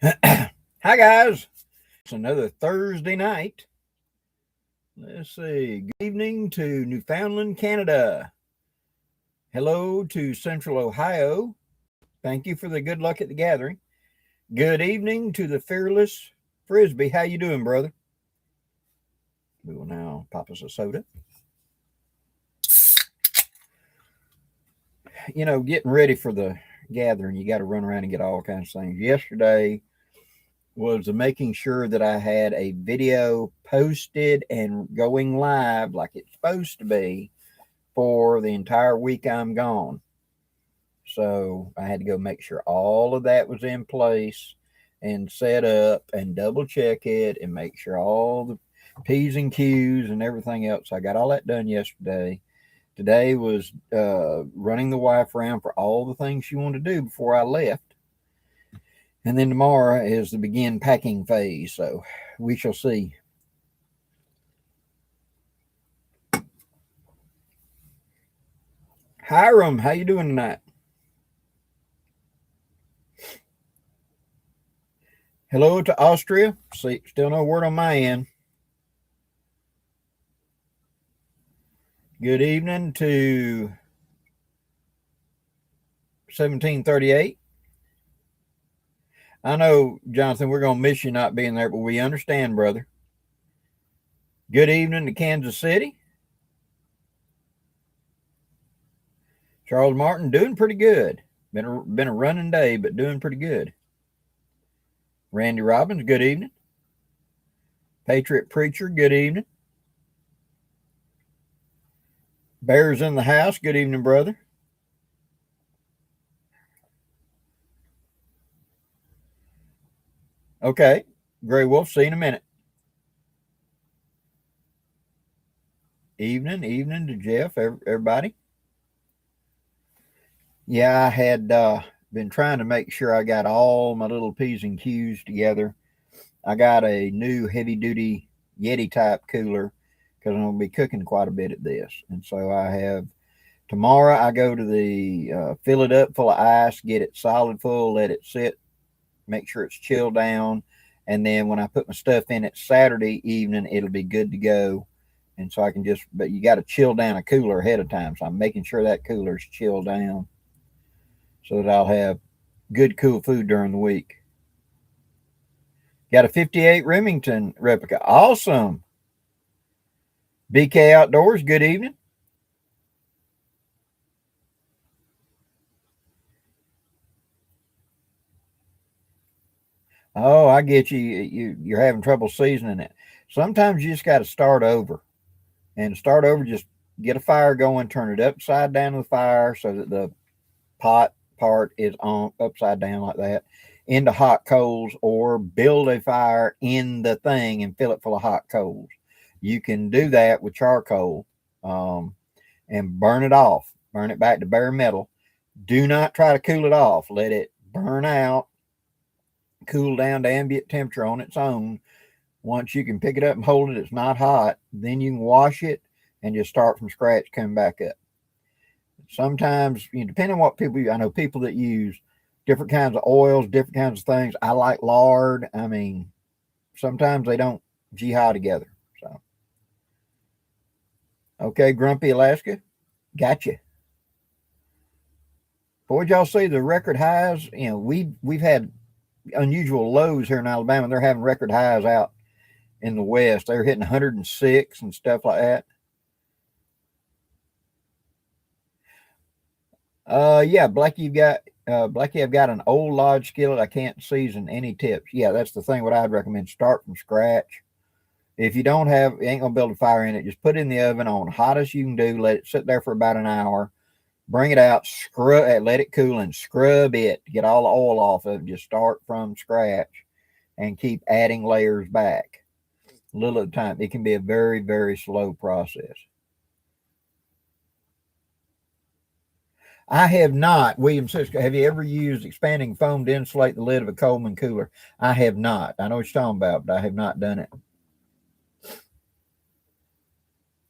Hi, guys. It's another Thursday night. Let's see. Good evening to Newfoundland, Canada. Hello to Central Ohio. Thank you for the good luck at the gathering. Good evening to the fearless Frisbee. How you doing, brother? We will now pop us a soda. Getting ready for the gathering, you got to run around and get all kinds of things. Yesterday was making sure that I had a video posted and going live like it's supposed to be for the entire week I'm gone. So I had to go make sure all of that was in place and set up and double check it and make sure all the P's and Q's and everything else. I got all that done yesterday. Today was running the wife around for all the things she wanted to do before I left. And then tomorrow is the begin packing phase. So we shall see. Hiram, how you doing tonight? Hello to Austria. See, still no word on my end. Good evening to 1738. I know, Jonathan, we're going to miss you not being there, but we understand, brother. Good evening to Kansas City. Charles Martin, doing pretty good. Been a running day, but doing pretty good. Randy Robbins, good evening. Patriot Preacher, good evening. Bears in the house, good evening, brother. Okay, Gray Wolf, see you in a minute. Evening to Jeff, everybody. Yeah, I had been trying to make sure I got all my little P's and Q's together. I got a new heavy duty Yeti type cooler because I'm going to be cooking quite a bit at this. And so I have tomorrow, I go to the fill it up full of ice, get it solid full, let it sit, make sure it's chilled down. And then when I put my stuff in it Saturday evening, it'll be good to go. And so I can but you got to chill down a cooler ahead of time. So I'm making sure that cooler's chilled down so that I'll have good, cool food during the week. Got a 58 Remington replica. Awesome. BK Outdoors, good evening. Oh, I get you. You're having trouble seasoning it. Sometimes you just got to start over. And start over, just get a fire going, turn it upside down to the fire so that the pot part is on upside down like that into hot coals, or build a fire in the thing and fill it full of hot coals. You can do that with charcoal and burn it off, burn it back to bare metal. Do not try to cool it off. Let it burn out, cool down to ambient temperature on its own. Once you can pick it up and hold it, it's not hot. Then you can wash it and just start from scratch, coming back up. Sometimes, depending on what people use, I know people that use different kinds of oils, different kinds of things. I like lard. I mean, sometimes they don't jihad together. So, okay, Grumpy Alaska, gotcha. Boy, did y'all see the record highs? We've had unusual lows here in Alabama. They're having record highs out in the West. They're hitting 106 and stuff like that. Yeah, Blackie, I've got an old lodge skillet. I can't season any tips. Yeah, that's the thing. What I'd recommend: start from scratch. If you ain't gonna build a fire in it, just put it in the oven on hottest you can do. Let it sit there for about an hour. Bring it out, scrub it, let it cool, and scrub it. Get all the oil off of it. Just start from scratch, and keep adding layers back, a little at a time. It can be a very, very slow process. I have not. William Cisco, have you ever used expanding foam to insulate the lid of a Coleman cooler? I have not. I know what you're talking about, but I have not done it.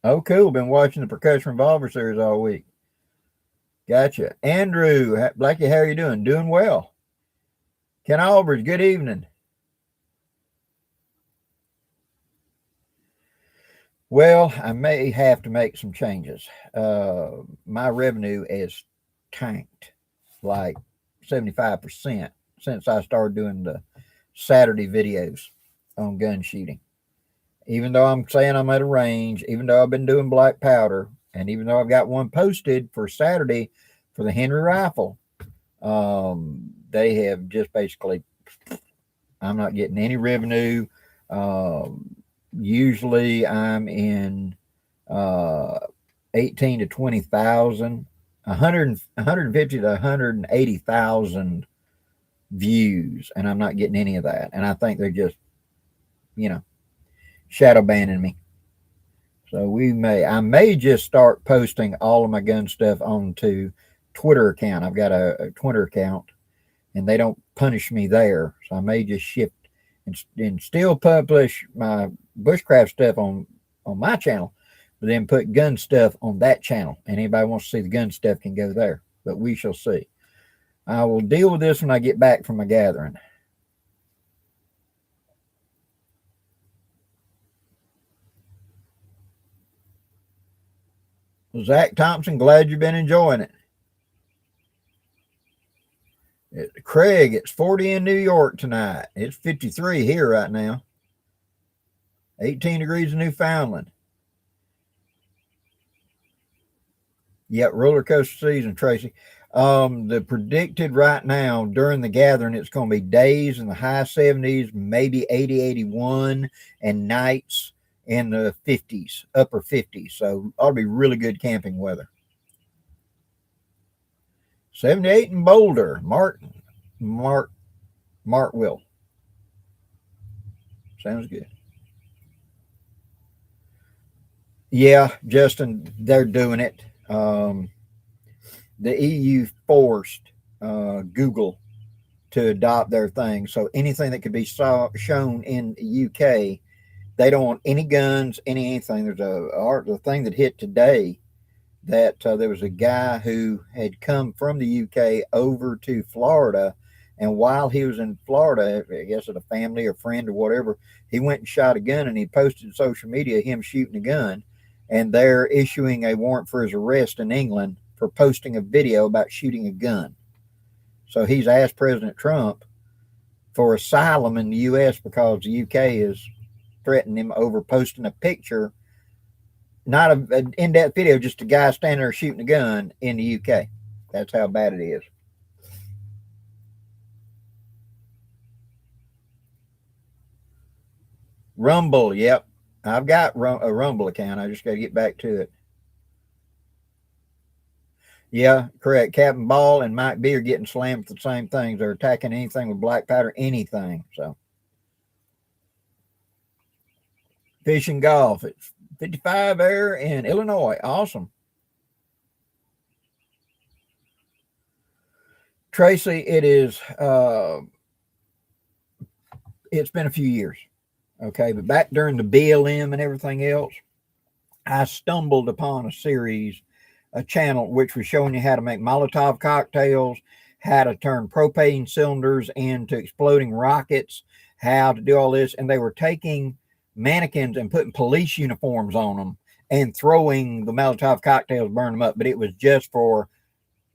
Oh, cool. Been watching the Percussion Revolver series all week. Gotcha. Andrew, Blackie, how are you doing? Doing well. Ken Albridge, good evening. Well, I may have to make some changes. My revenue is tanked like 75% since I started doing the Saturday videos on gun shooting. Even though I'm saying I'm at a range, even though I've been doing black powder, and even though I've got one posted for Saturday for the Henry rifle, they have just basically, I'm not getting any revenue. Usually I'm in 18 to 20,000, 150 to 180,000 views, and I'm not getting any of that. And I think they're just, shadow banning me. So I may just start posting all of my gun stuff onto Twitter account. I've got a Twitter account, and they don't punish me there. So I may just shift and still publish my bushcraft stuff on my channel, but then put gun stuff on that channel. And anybody wants to see the gun stuff can go there. But we shall see. I will deal with this when I get back from my gathering. Well, Zach Thompson, glad you've been enjoying it. Craig, it's 40 in New York tonight. It's 53 here right now. 18 degrees in Newfoundland. Yep, roller coaster season, Tracy. The predicted right now during the gathering, it's going to be days in the high 70s, maybe 80, 81, and nights in the 50s, upper 50s. So ought to be really good camping weather. 78 in Boulder. Mark Will. Sounds good. Yeah, Justin, they're doing it. The EU forced Google to adopt their thing. So anything that could be shown in the UK, they don't want any guns, anything. There's a thing that hit today that there was a guy who had come from the UK over to Florida, and while he was in Florida, I guess at a family or friend or whatever, he went and shot a gun, and he posted to social media him shooting a gun, and they're issuing a warrant for his arrest in England for posting a video about shooting a gun. So he's asked President Trump for asylum in the U.S. because the UK is threatening him over posting a picture, not an in-depth video, just a guy standing there shooting a gun in the UK. That's how bad it is. Rumble, yep. I've got a Rumble account. I just got to get back to it. Yeah, correct. Captain Ball and Mike B are getting slammed for the same things. They're attacking anything with black powder, anything. So, fishing golf. It's 55 there in Illinois. Awesome. Tracy, it's been a few years. Okay, but back during the BLM and everything else, I stumbled upon a channel which was showing you how to make Molotov cocktails, how to turn propane cylinders into exploding rockets, how to do all this. And they were taking mannequins and putting police uniforms on them and throwing the Molotov cocktails, burn them up. But it was just for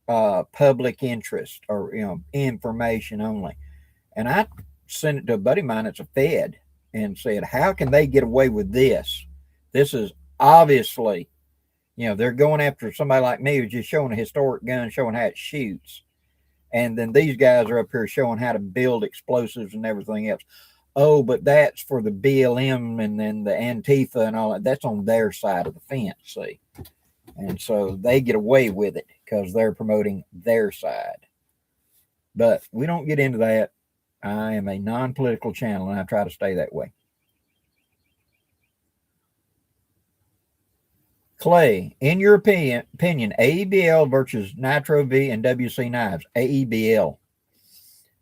public interest or, information only. And I sent it to a buddy of mine that's a Fed and said, how can they get away with this? This is obviously, they're going after somebody like me who's just showing a historic gun, showing how it shoots. And then these guys are up here showing how to build explosives and everything else. Oh, but that's for the BLM and then the Antifa and all that. That's on their side of the fence, see? And so they get away with it because they're promoting their side. But we don't get into that. I am a non-political channel, and I try to stay that way. Clay, in your opinion, AEBL versus Nitro V and WC knives. AEBL,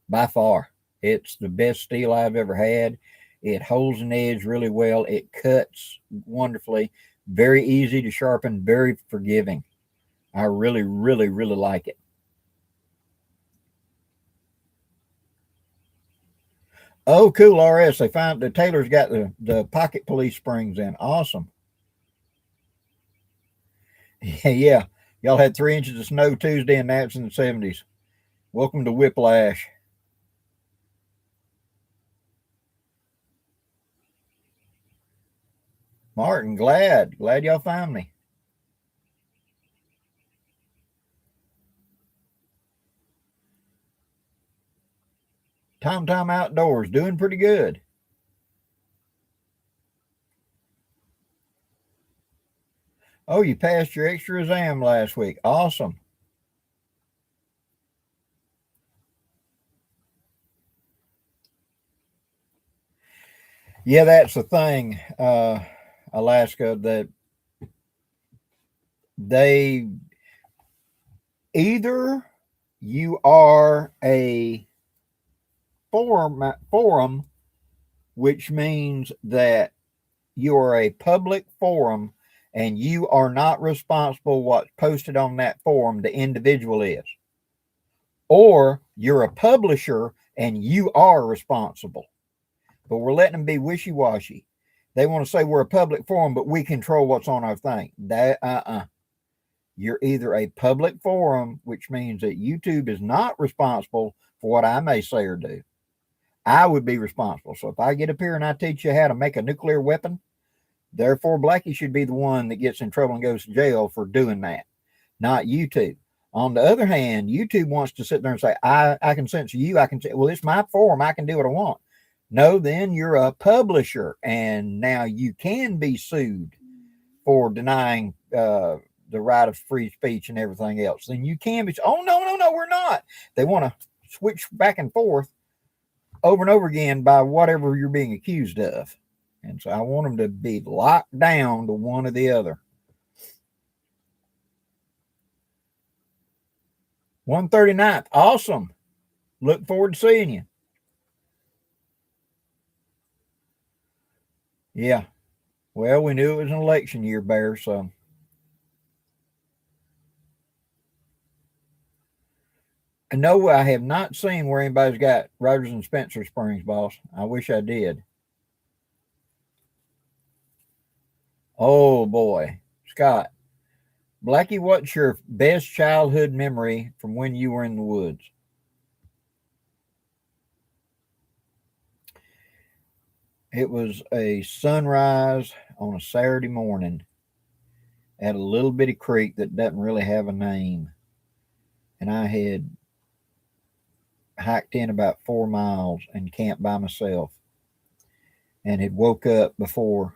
by far. It's the best steel I've ever had. It holds an edge really well. It cuts wonderfully. Very easy to sharpen, very forgiving. I really, really, really like it. Oh, cool, RS. They found the Taylor's got the pocket police springs in. Awesome. Yeah. Y'all had 3 inches of snow Tuesday, and that's in the 70s. Welcome to Whiplash. Martin, glad y'all found me. Tom Outdoors, doing pretty good. Oh, you passed your extra exam last week. Awesome. Yeah, that's the thing, Alaska, that they either you are a forum, which means that you are a public forum and you are not responsible what's posted on that forum, the individual is. Or you're a publisher and you are responsible. But we're letting them be wishy-washy. They want to say we're a public forum, but we control what's on our thing. That You're either a public forum, which means that YouTube is not responsible for what I may say or do. I would be responsible. So if I get up here and I teach you how to make a nuclear weapon, therefore Blackie should be the one that gets in trouble and goes to jail for doing that, not YouTube. On the other hand, YouTube wants to sit there and say, I can censor you. I can say, well, it's my forum. I can do what I want. No, then you're a publisher, and now you can be sued for denying the right of free speech and everything else. Then you can be, oh, no, we're not. They want to switch back and forth over and over again by whatever you're being accused of. And so I want them to be locked down to one or the other. 139th. Awesome. Look forward to seeing you. Yeah. Well, we knew it was an election year, Bear, so. No, I have not seen where anybody's got Rogers and Spencer Springs, boss. I wish I did. Oh, boy. Scott. Blackie, what's your best childhood memory from when you were in the woods? It was a sunrise on a Saturday morning at a little bitty creek that doesn't really have a name. And I had hiked in about 4 miles and camped by myself and had woke up before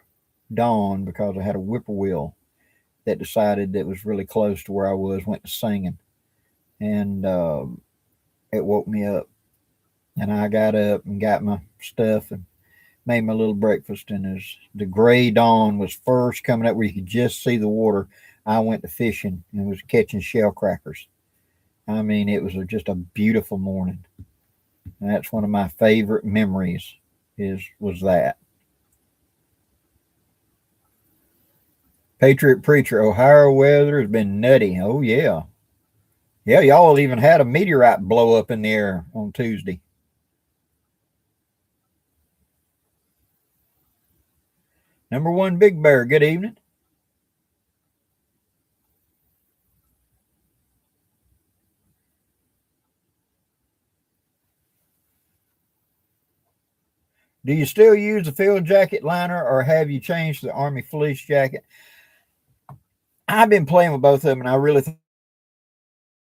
dawn because I had a whippoorwill that decided that it was really close to where I was, went to singing. And it woke me up. And I got up and got my stuff and made my little breakfast. And as the gray dawn was first coming up where you could just see the water, I went to fishing and was catching shell crackers. I mean, it was just a beautiful morning. And that's one of my favorite memories was that. Patriot Preacher, Ohio weather has been nutty. Oh, yeah. Yeah, y'all even had a meteorite blow up in the air on Tuesday. Number one, Big Bear, good evening. Do you still use the field jacket liner or have you changed to the Army fleece jacket? I've been playing with both of them and I really think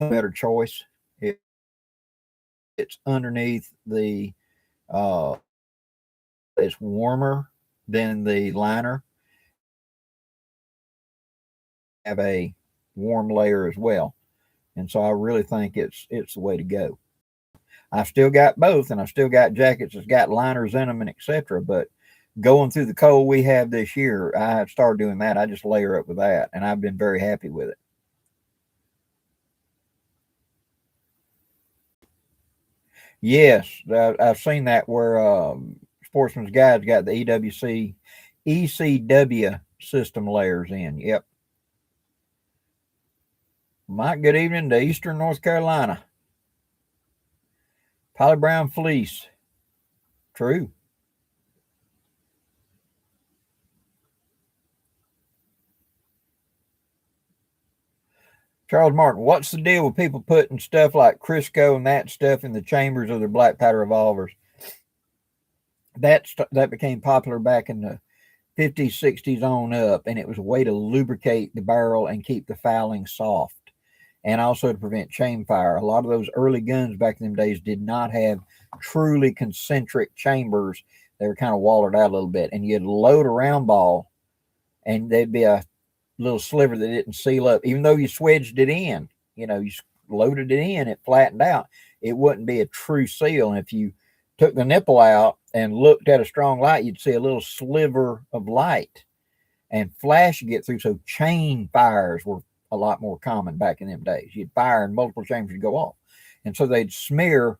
a better choice. It's underneath the, uh, it's warmer than the liner. Have a warm layer as well. And so I really think it's the way to go. I still got both, and I still got jackets that's got liners in them and etc. But going through the cold we have this year, I started doing that. I just layer up with that, and I've been very happy with it. Yes, I've seen that where Sportsman's Guide's got the ECW system layers in. Yep. Mike, good evening to Eastern North Carolina. Polly Brown fleece. True. Charles Martin, what's the deal with people putting stuff like Crisco and that stuff in the chambers of their black powder revolvers? That became popular back in the 50s, 60s on up, and it was a way to lubricate the barrel and keep the fouling soft, and also to prevent chain fire. A lot of those early guns back in them days did not have truly concentric chambers. They were kind of watered out a little bit, and you'd load a round ball, and there'd be a little sliver that didn't seal up, even though you swedged it in. You loaded it in, it flattened out. It wouldn't be a true seal. And if you took the nipple out and looked at a strong light, you'd see a little sliver of light, and flash would get through. So chain fires were a lot more common back in them days. You'd fire and multiple chambers would go off. And so they'd smear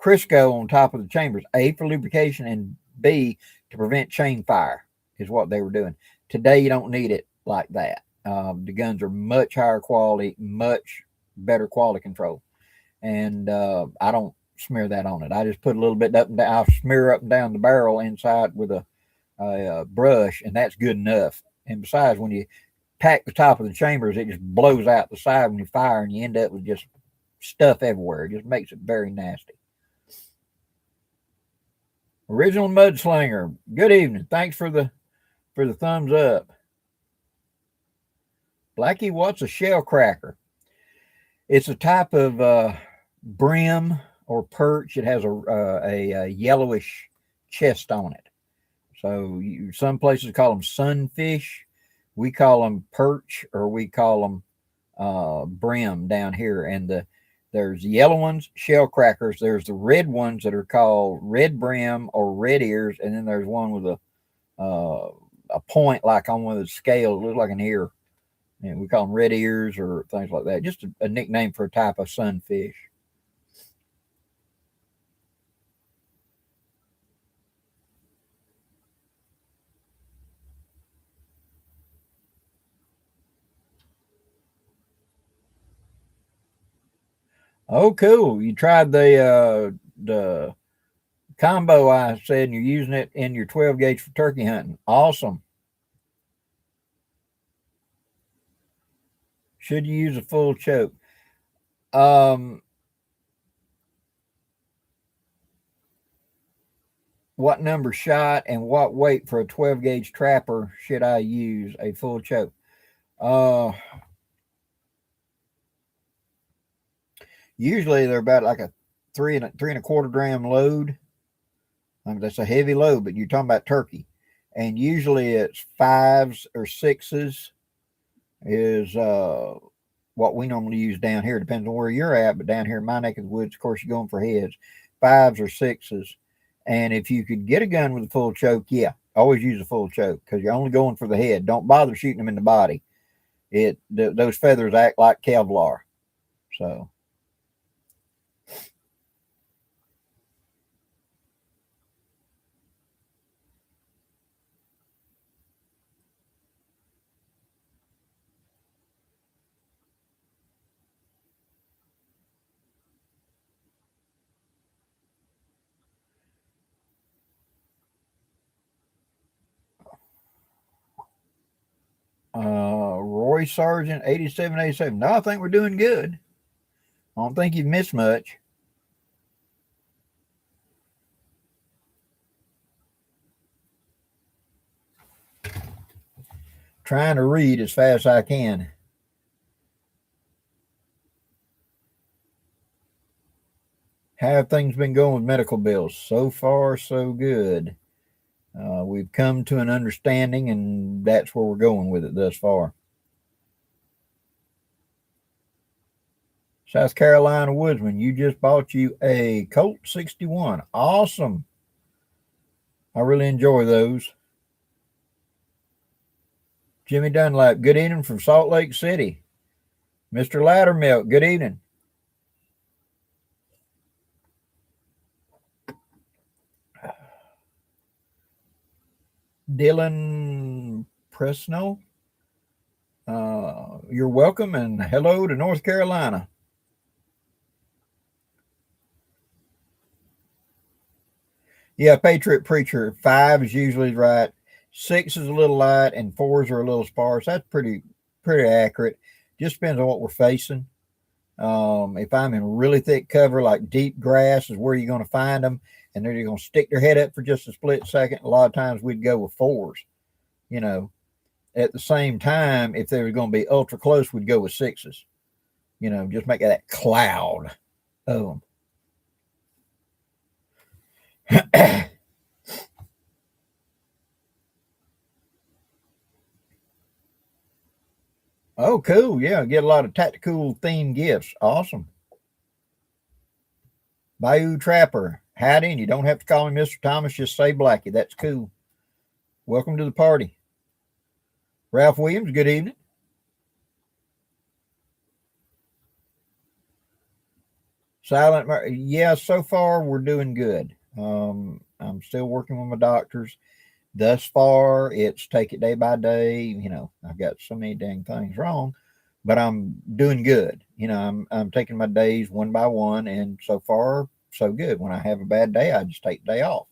Crisco on top of the chambers, A, for lubrication, and B, to prevent chain fire, is what they were doing. Today, you don't need it like that. The guns are much higher quality, much better quality control. And I don't smear that on it. I just put a little bit up and down. I'll smear up and down the barrel inside with a brush, and that's good enough. And besides, when you pack the top of the chambers, it just blows out the side when you fire, and you end up with just stuff everywhere. It just makes it very nasty. Original Mudslinger, good evening. Thanks for the thumbs up. Blackie, what's a shell cracker? It's a type of brim or perch. It has a yellowish chest on it. So some places call them sunfish. We call them perch, or we call them brim down here. And there's yellow ones, shell crackers. There's the red ones that are called red brim or red ears, and then there's one with a point like on one of the scales. It looks like an ear. And we call them red ears or things like that. Just a nickname for a type of sunfish. Oh, cool! You tried the combo I said, and you're using it in your 12 gauge for turkey hunting. Awesome. Should you use a full choke? What number shot and what weight for a 12 gauge trapper should I use a full choke? Usually they're about like a three and a quarter gram load. That's a heavy load, but you're talking about turkey, and usually it's 5s or 6s is what we normally use down here. Depends on where you're at, but down here in my neck of the woods, of course, you're going for heads, 5s or 6s. And if you could get a gun with a full choke, yeah, always use a full choke, because you're only going for the head. Don't bother shooting them in the body. Those feathers act like Kevlar. So. Roy Sargent 8787. No, I think we're doing good. I don't think you've missed much. Trying to read as fast as I can. How have things been going with medical bills? So far, so good. We've come to an understanding, and that's where we're going with it thus far. South Carolina Woodsman, you just bought you a Colt 61. Awesome. I really enjoy those. Jimmy Dunlap, good evening from Salt Lake City. Mr. Loudermilk, good evening. Dylan Presno, you're welcome, and hello to North Carolina. Yeah, Patriot Preacher, 5 is usually right. 6 is a little light, and 4s are a little sparse. That's pretty accurate. Just depends on what we're facing. If I'm in really thick cover, like deep grass is where you're going to find them, and they're going to stick their head up for just a split second. A lot of times we'd go with 4s. You know, at the same time, if they were going to be ultra close, we'd go with 6s. Just make that cloud of them. Oh, cool. Yeah, get a lot of tactical themed gifts. Awesome. Bayou Trapper. Howdy, and you don't have to call me Mr. Thomas, just say Blackie. That's cool. Welcome to the party. Ralph Williams, good evening. Silent, yeah, so far we're doing good. I'm still working with my doctors. Thus far, it's take it day by day. I've got so many dang things wrong, but I'm doing good. I'm taking my days one by one, and so far, so good. When I have a bad day, I just take the day off.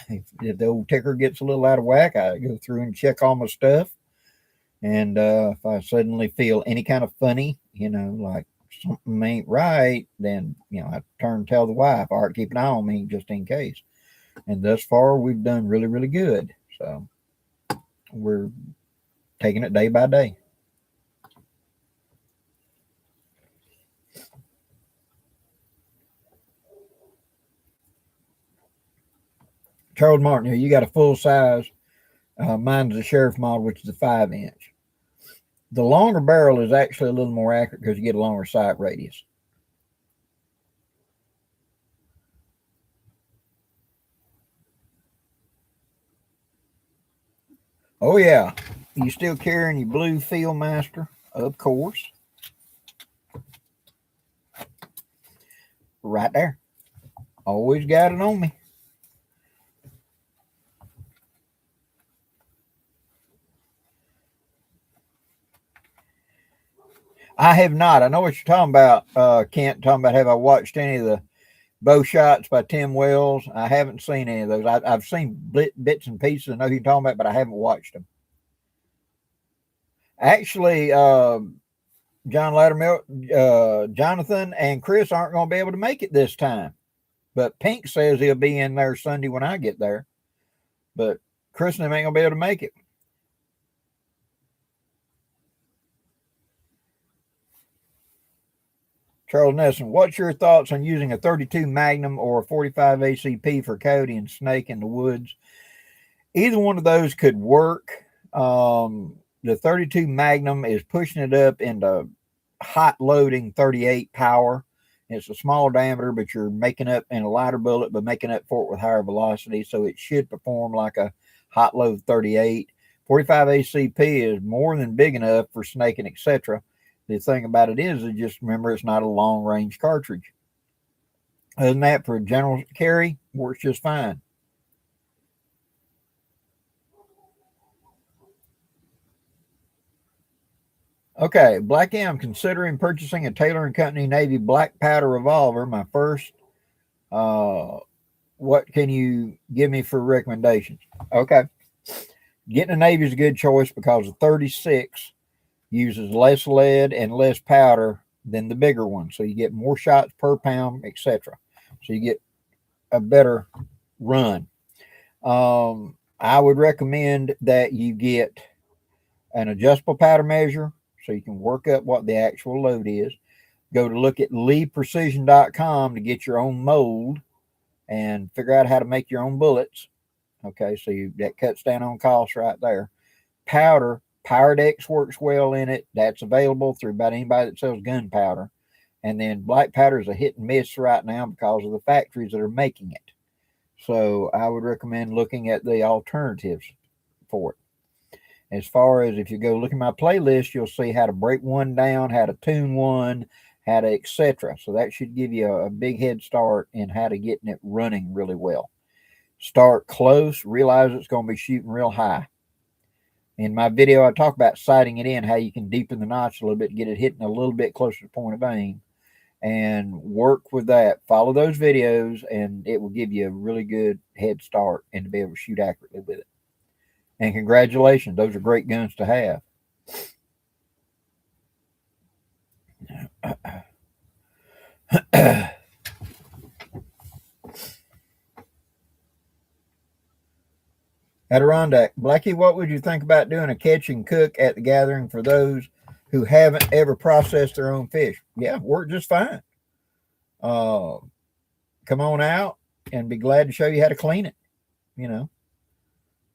If the old ticker gets a little out of whack, I go through and check all my stuff. And if I suddenly feel any kind of funny, like something ain't right, then I turn and tell the wife, all right, keep an eye on me just in case. And thus far, we've done really, really good. So we're taking it day by day. Charles Martin, you got a full size. Mine's a sheriff model, which is a 5-inch. The longer barrel is actually a little more accurate because you get a longer sight radius. Oh, yeah. You still carrying your blue Field Master? Of course. Right there. Always got it on me. I have not. I know what you're talking about, Kent, talking about have I watched any of the bow shots by Tim Wells. I haven't seen any of those. I've seen bits and pieces. I know who you're talking about, but I haven't watched them. Actually, John Lattimore, Jonathan, and Chris aren't going to be able to make it this time. But Pink says he'll be in there Sunday when I get there. But Chris and them ain't going to be able to make it. Charles Nelson, what's your thoughts on using a 32 Magnum or a 45 ACP for coyote and snake in the woods? Either one of those could work. The 32 Magnum is pushing it up into hot loading 38 power. It's a small diameter, but you're making up in a lighter bullet, but making up for it with higher velocity. So it should perform like a hot load 38. 45 ACP is more than big enough for snaking, etc. The thing about it is just remember it's not a long range cartridge. Other than that, for general carry, works just fine. Okay, Blackie, I'm considering purchasing a Taylor and Company Navy black powder revolver. My first. What can you give me for recommendations? Okay, getting a Navy is a good choice because the 36 uses less lead and less powder than the bigger one, so you get more shots per pound, etc. So you get a better run. I would recommend that you get an adjustable powder measure so you can work up what the actual load is. Go to look at leeprecision.com to get your own mold and figure out how to make your own bullets. Okay, so that cuts down on costs right there. Powder, Pyrex works well in it. That's available through about anybody that sells gunpowder. And then black powder is a hit and miss right now because of the factories that are making it. So I would recommend looking at the alternatives for it. As far as if you go look at my playlist, you'll see how to break one down, how to tune one, how to etc. So that should give you a big head start in how to getting it running really well. Start close, realize it's going to be shooting real high. In my video, I talk about sighting it in, how you can deepen the notch a little bit, get it hitting a little bit closer to point of aim. and work with that. Follow those videos, and it will give you a really good head start and to be able to shoot accurately with it. And congratulations, those are great guns to have. Adirondack. Blackie, what would you think about doing a catch and cook at the gathering for those who haven't ever processed their own fish? Yeah, work just fine. Uh, Come on out and be glad to show you how to clean it. You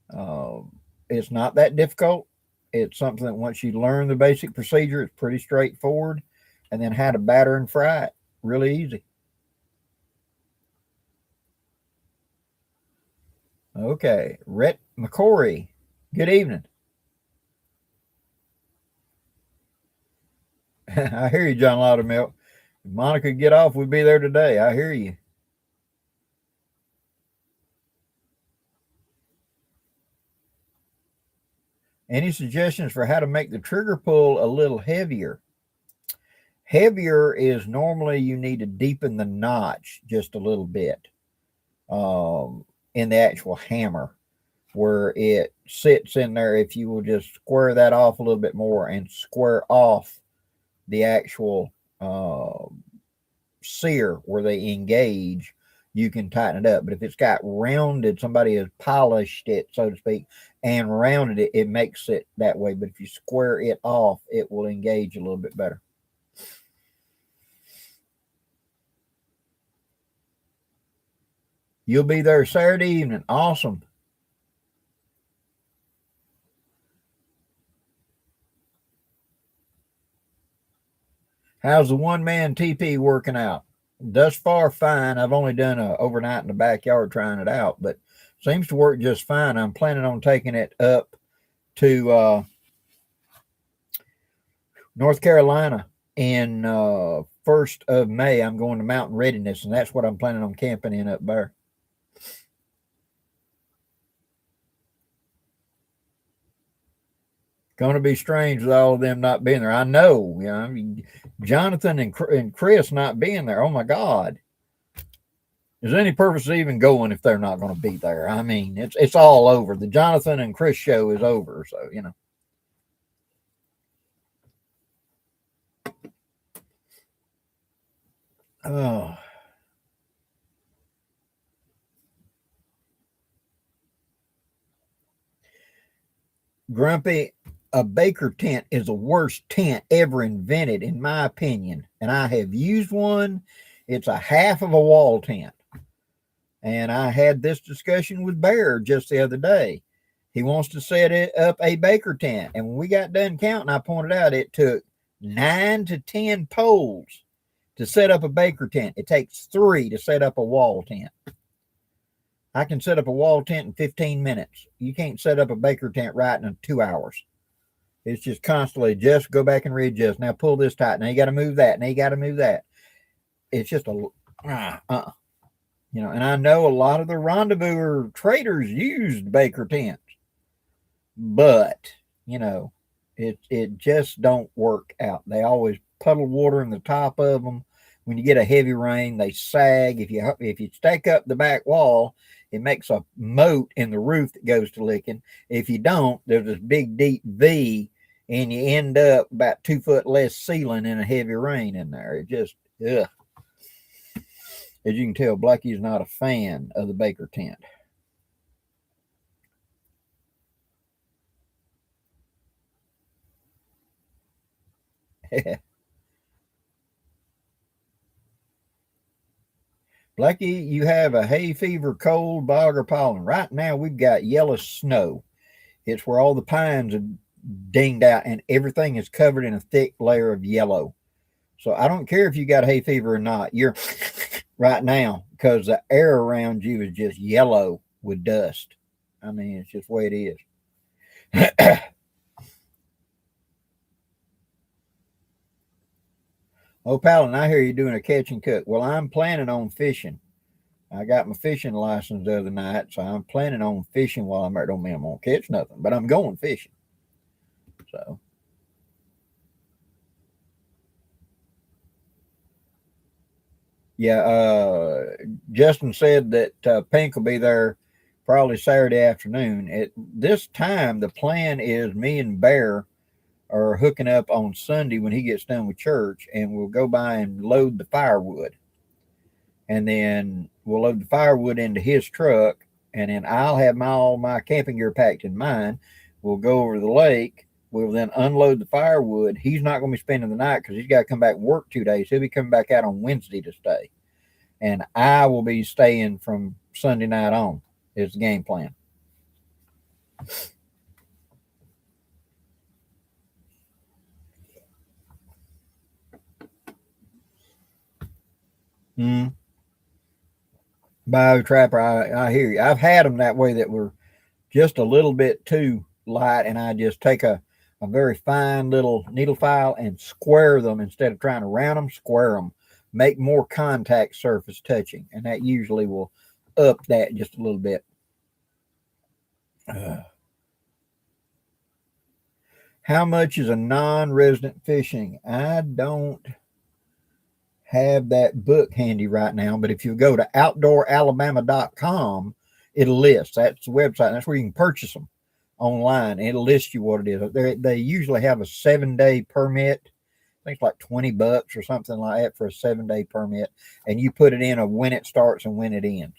know, it's not that difficult. It's something that once you learn the basic procedure, it's pretty straightforward. And then how to batter and fry it, really easy. Okay, Rhett McCory, good evening. I hear you, John Loudermilk. If Monica could get off, we'd be there today. I hear you. Any suggestions for how to make the trigger pull a little heavier? Heavier is normally you need to deepen the notch just a little bit in the actual hammer where it sits in there. If you will just square that off a little bit more and square off the actual sear where they engage, you can tighten it up. But if it's got rounded, somebody has polished it, so to speak, and rounded it, it makes it that way. But if you square it off, it will engage a little bit better. You'll be there Saturday evening. Awesome. How's the one-man TP working out? Thus far, fine. I've only done a overnight in the backyard trying it out, but seems to work just fine. I'm planning on taking it up to North Carolina in 1st of May. I'm going to Mountain Readiness, and that's what I'm planning on camping in up there. Going to be strange with all of them not being there. I know, you know, I mean, Jonathan and Chris not being there. Oh my God. Is there any purpose of even going if they're not going to be there? I mean, it's all over. The Jonathan and Chris show is over, so you know. Oh. Grumpy, a Baker tent is the worst tent ever invented, in my opinion. And I have used one. It's a half of a wall tent. And I had this discussion with Bear just the other day. He wants to set it up a Baker tent. And when we got done counting, I pointed out it took 9 to 10 poles to set up a Baker tent. It takes 3 to set up a wall tent. I can set up a wall tent in 15 minutes. You can't set up a Baker tent right in 2 hours. It's just constantly just go back and readjust. Now pull this tight. Now you got to move that. Now you got to move that. It's just a you know. And I know a lot of the rendezvous traders used Baker tents, but you know, it just don't work out. They always puddle water in the top of them. When you get a heavy rain, they sag. If you stack up the back wall, it makes a moat in the roof that goes to licking. If you don't, there's this big deep V, and you end up about 2 foot less ceiling in a heavy rain in there. It just, ugh. As you can tell, Blackie's not a fan of the Baker tent. Blackie, you have a hay fever, cold, bog, or pollen. Right now, we've got yellow snow. It's where all the pines are dinged out and everything is covered in a thick layer of yellow. So I don't care if you got hay fever or not. You're right now because the air around you is just yellow with dust. I mean, it's just the way it is. Oh, Palin, I hear you doing a catch and cook. Well, I'm planning on fishing. I got my fishing license the other night, so I'm planning on fishing while I'm there. Don't mean I'm going to catch nothing, but I'm going fishing. So, Yeah, Justin said that Pink will be there probably Saturday afternoon. At this time, the plan is me and Bear are hooking up on Sunday when he gets done with church, and we'll go by and load the firewood. And then we'll load the firewood into his truck, and then I'll have all my camping gear packed in mine. We'll go over to the lake. We'll then unload the firewood. He's not going to be spending the night because he's got to come back and work 2 days. He'll be coming back out on Wednesday to stay, and I will be staying from Sunday night on. Is the game plan. Mm. Bio Trapper, I hear you. I've had them that way that were just a little bit too light, and I just take a very fine little needle file and square them instead of trying to round them, square them, make more contact surface touching, and that usually will up that just a little bit. Uh, how much is a non-resident fishing? I don't have that book handy right now, but if you go to outdooralabama.com, it'll list. That's the website. That's where you can purchase them online. It'll list you what it is. They usually have a 7-day permit. I think it's like $20 or something like that for a 7-day permit, and you put it in of when it starts and when it ends.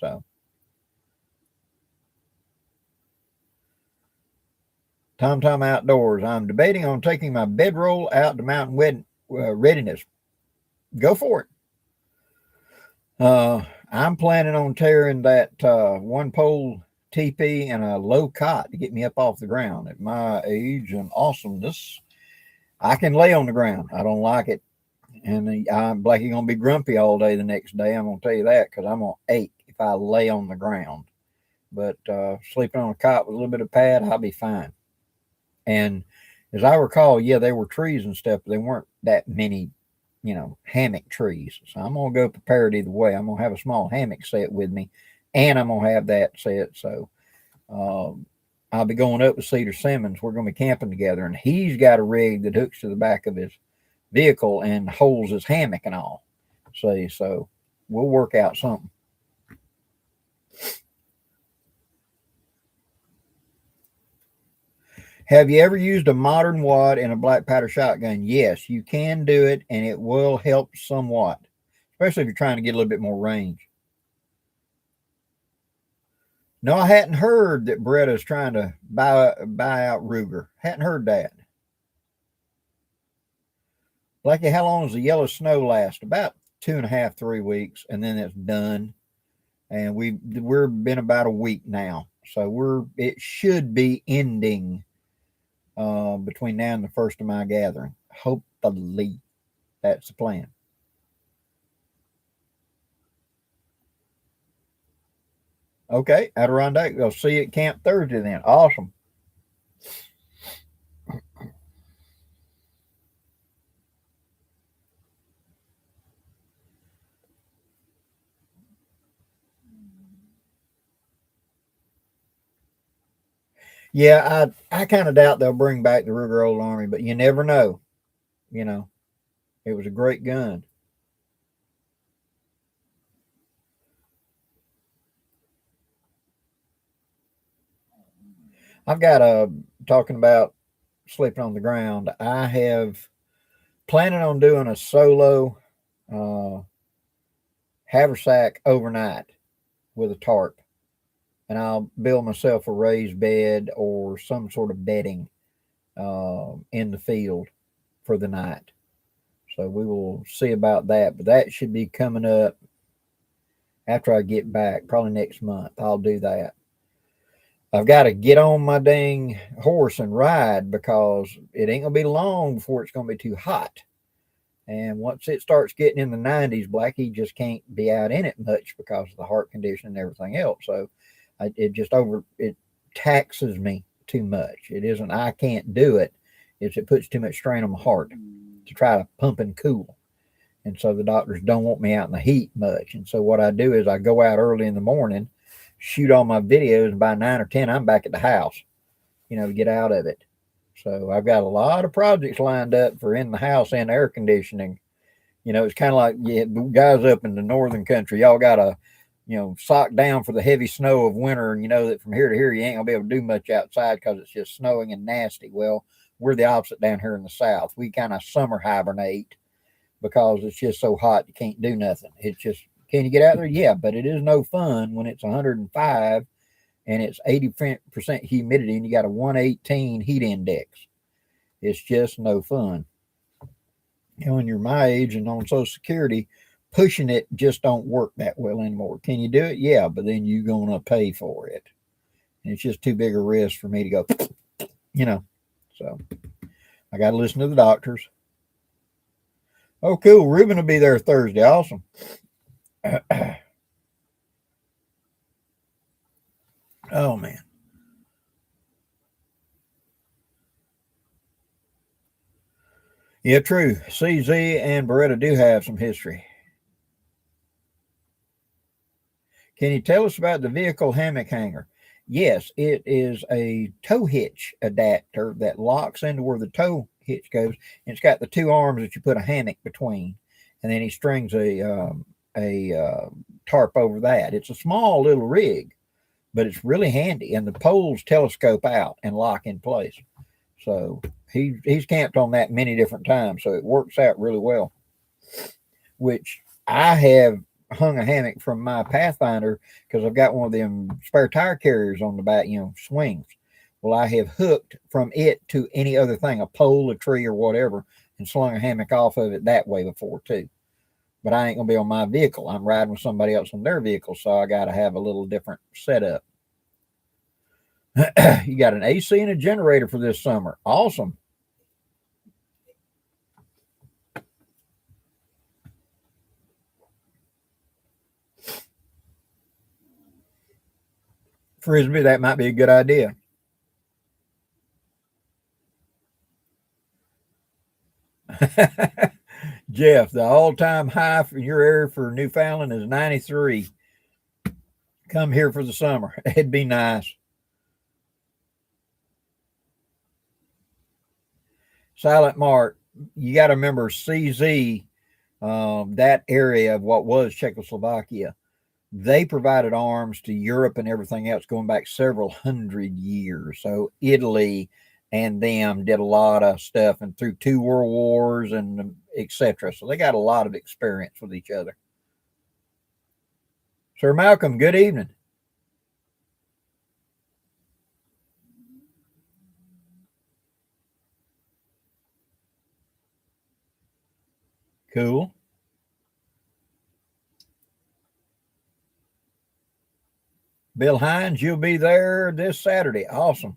So, Tom Outdoors. I'm debating on taking my bedroll out to mountain readiness. Go for it. I'm planning on tearing that one pole teepee and a low cot to get me up off the ground. At my age and awesomeness, I can lay on the ground. I don't like it. And I'm Blackie gonna be grumpy all day the next day. I'm gonna tell you that because I'm gonna ache if I lay on the ground. But sleeping on a cot with a little bit of pad, I'll be fine. And as I recall, yeah, there were trees and stuff, but there weren't that many, hammock trees. So I'm gonna go prepared either way. I'm gonna have a small hammock set with me, and I'm gonna have that set. So um, I'll be going up with Cedar Simmons. We're gonna be camping together, and he's got a rig that hooks to the back of his vehicle and holds his hammock and all. See, so we'll work out something. Have you ever used a modern wad in a black powder shotgun? Yes, you can do it, and it will help somewhat, especially if you're trying to get a little bit more range. No, I hadn't heard that Beretta's trying to buy out Ruger. Hadn't heard that. Blackie, how long does the yellow snow last? About 2.5, 3 weeks, and then it's done. And we're been about a week now, so it should be ending between now and the first of my gathering. Hopefully, that's the plan. Okay, Adirondack. I'll see you at Camp Thursday then. Awesome. Yeah, I kind of doubt they'll bring back the Ruger Old Army, but you never know. You know, it was a great gun. I've got a talking about sleeping on the ground. I have planning on doing a solo uh, haversack overnight with a tarp, and I'll build myself a raised bed or some sort of bedding in the field for the night. So we will see about that, but that should be coming up after I get back, probably next month. I'll do that. I've got to get on my dang horse and ride because it ain't gonna be long before it's gonna be too hot. And once it starts getting in the 90s, Blackie just can't be out in it much because of the heart condition and everything else. So it taxes me too much. It isn't I can't do it. It puts too much strain on my heart to try to pump and cool. And so the doctors don't want me out in the heat much. And so what I do is I go out early in the morning, shoot all my videos, and by 9 or 10, I'm back at the house, to get out of it. So I've got a lot of projects lined up for in the house and air conditioning. It's kind of like the guys up in the northern country. Y'all got to, sock down for the heavy snow of winter, and you know that from here to here you ain't gonna be able to do much outside because it's just snowing and nasty. Well, we're the opposite down here in the south. We kind of summer hibernate because it's just so hot you can't do nothing. It's just, can you get out there? Yeah, but it is no fun when it's 105 and it's 80% humidity and you got a 118 heat index. It's just no fun. When you're my age and on Social Security, pushing it just don't work that well anymore. Can you do it? Yeah, but then you're gonna pay for it. And it's just too big a risk for me to go, you know. So I got to listen to the doctors. Oh, cool. Ruben will be there Thursday. Awesome. Oh, man. Yeah, true. CZ and Beretta do have some history. Can you tell us about the vehicle hammock hanger? Yes, it is a tow hitch adapter that locks into where the tow hitch goes. And it's got the two arms that you put a hammock between, and then he strings a tarp over that. It's a small little rig, but it's really handy, and the poles telescope out and lock in place. So he's camped on that many different times, so it works out really well. Which I have hung a hammock from my Pathfinder because I've got one of them spare tire carriers on the back, swings. Well, I have hooked from it to any other thing, a pole, a tree, or whatever, and slung a hammock off of it that way before too. But I ain't gonna be on my vehicle. I'm riding with somebody else on their vehicle, so I got to have a little different setup. You got an AC and a generator for this summer. Awesome. Frisbee, that might be a good idea. Jeff, the all-time high for your area for Newfoundland is 93. Come here for the summer. It'd be nice. Silent Mark, you got to remember CZ, that area of what was Czechoslovakia. They provided arms to Europe and everything else going back several hundred years. So Italy and them did a lot of stuff and through two world wars and etc. So they got a lot of experience with each other. Sir Malcolm, good evening. Cool. Bill Hines, you'll be there this Saturday. Awesome.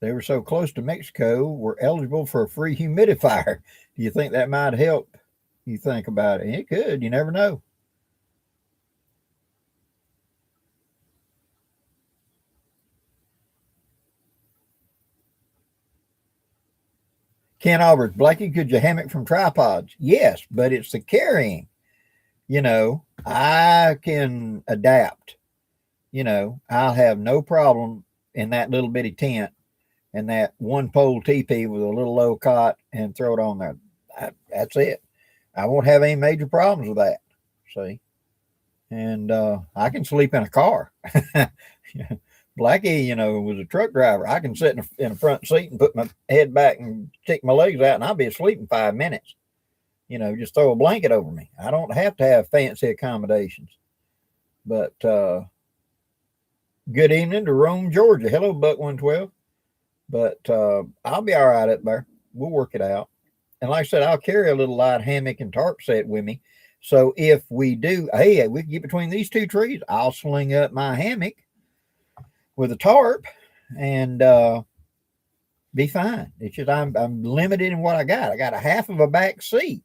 They were so close to Mexico, were eligible for a free humidifier. Do you think that might help? You think about it. It could. You never know. Ken Alberts, Blackie, could you hammock from tripods? Yes, but it's the carrying. I can adapt. I'll have no problem in that little bitty tent and that one pole teepee with a little low cot and throw it on there. That's it. I won't have any major problems with that. See? And I can sleep in a car. Blackie, was a truck driver. I can sit in a front seat and put my head back and kick my legs out, and I'll be asleep in 5 minutes. Just throw a blanket over me. I don't have to have fancy accommodations. But good evening to Rome, Georgia. Hello, Buck 112. But I'll be all right up there. We'll work it out. And like I said, I'll carry a little light hammock and tarp set with me. So if we do, hey, we can get between these two trees, I'll sling up my hammock with a tarp and be fine. It's just I'm limited in what I got. I got a half of a back seat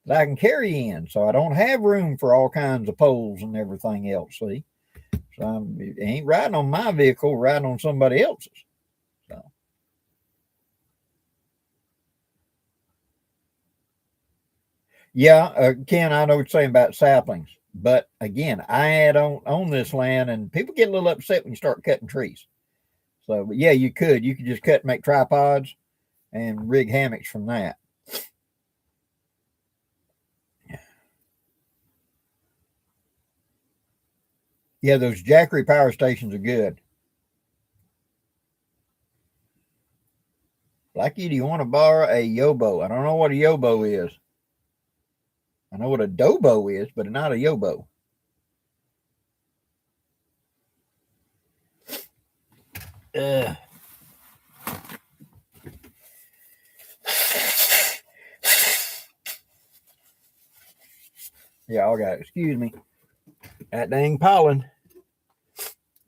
that I can carry in, so I don't have room for all kinds of poles and everything else. See, so I ain't riding on my vehicle, riding on somebody else's. So. Yeah, Ken, I know what you're saying about saplings, but again, I had on this land, and people get a little upset when you start cutting trees. So, but yeah, you could just cut and make tripods and rig hammocks from that. Yeah, those Jackery power stations are good. Blackie, do you want to borrow a yobo? I don't know what a yobo is. I know what a dobo is, but not a yobo. Ugh. Yeah, I got it. Excuse me. That dang pollen.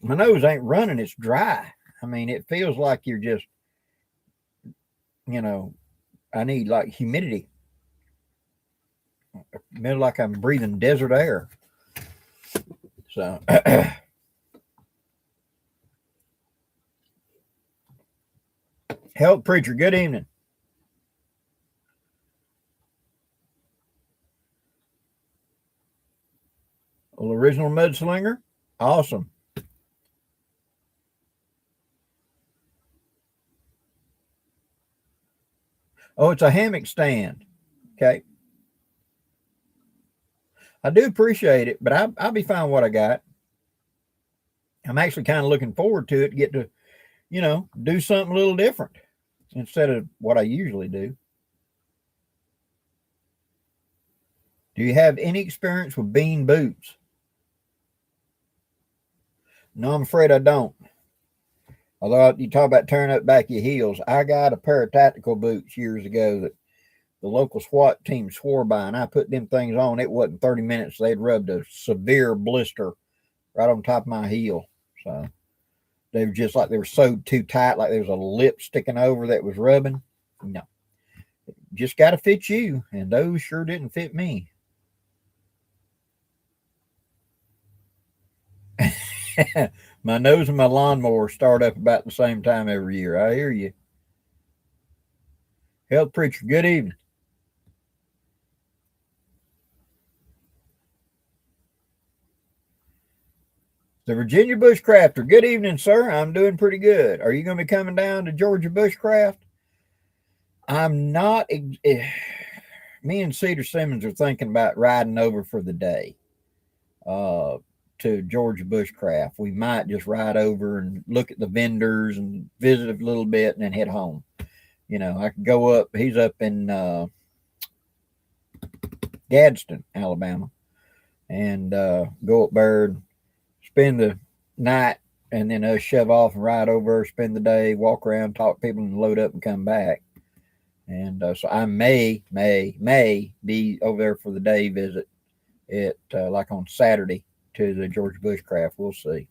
My nose ain't running. It's dry. I mean, it feels like you're just, you know, I need like humidity. Like I'm breathing desert air. So, Health Preacher, good evening. Well, original mudslinger, awesome. Oh, it's a hammock stand. Okay. I do appreciate it, but I'll be fine what I got. I'm actually kind of looking forward to it, get to, do something a little different instead of what I usually do. Do you have any experience with bean boots? No, I'm afraid I don't. Although you talk about tearing up back your heels, I got a pair of tactical boots years ago that the local SWAT team swore by, and I put them things on. It wasn't 30 minutes. They'd rubbed a severe blister right on top of my heel. So they were just like they were sewed too tight, like there was a lip sticking over that was rubbing. No, just got to fit you, and those sure didn't fit me. My nose and my lawnmower start up about the same time every year. I hear you. Health Preacher, good evening. The Virginia Bushcrafter, good evening, sir. I'm doing pretty good. Are you going to be coming down to Georgia Bushcraft? I'm not. Me and Cedar Simmons are thinking about riding over for the day to Georgia Bushcraft. We might just ride over and look at the vendors and visit a little bit and then head home. I could go up. He's up in Gadsden, Alabama, and go up there and spend the night, and then us shove off and ride over, spend the day, walk around, talk to people, and load up and come back. And so I may be over there for the day visit at like on Saturday to the Georgia Bushcraft. We'll see.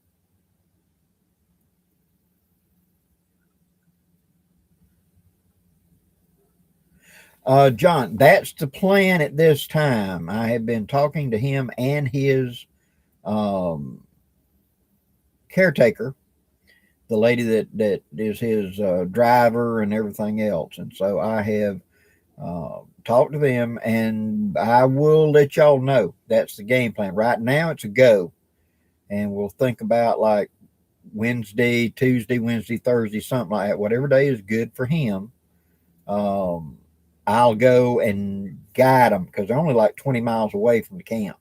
John, that's the plan at this time. I have been talking to him and his caretaker, the lady that is his driver and everything else. And so I have talked to them, and I will let y'all know. That's the game plan. Right now, it's a go. And we'll think about like Wednesday, Tuesday, Wednesday, Thursday, something like that. Whatever day is good for him. I'll go and guide him because they're only like 20 miles away from the camp.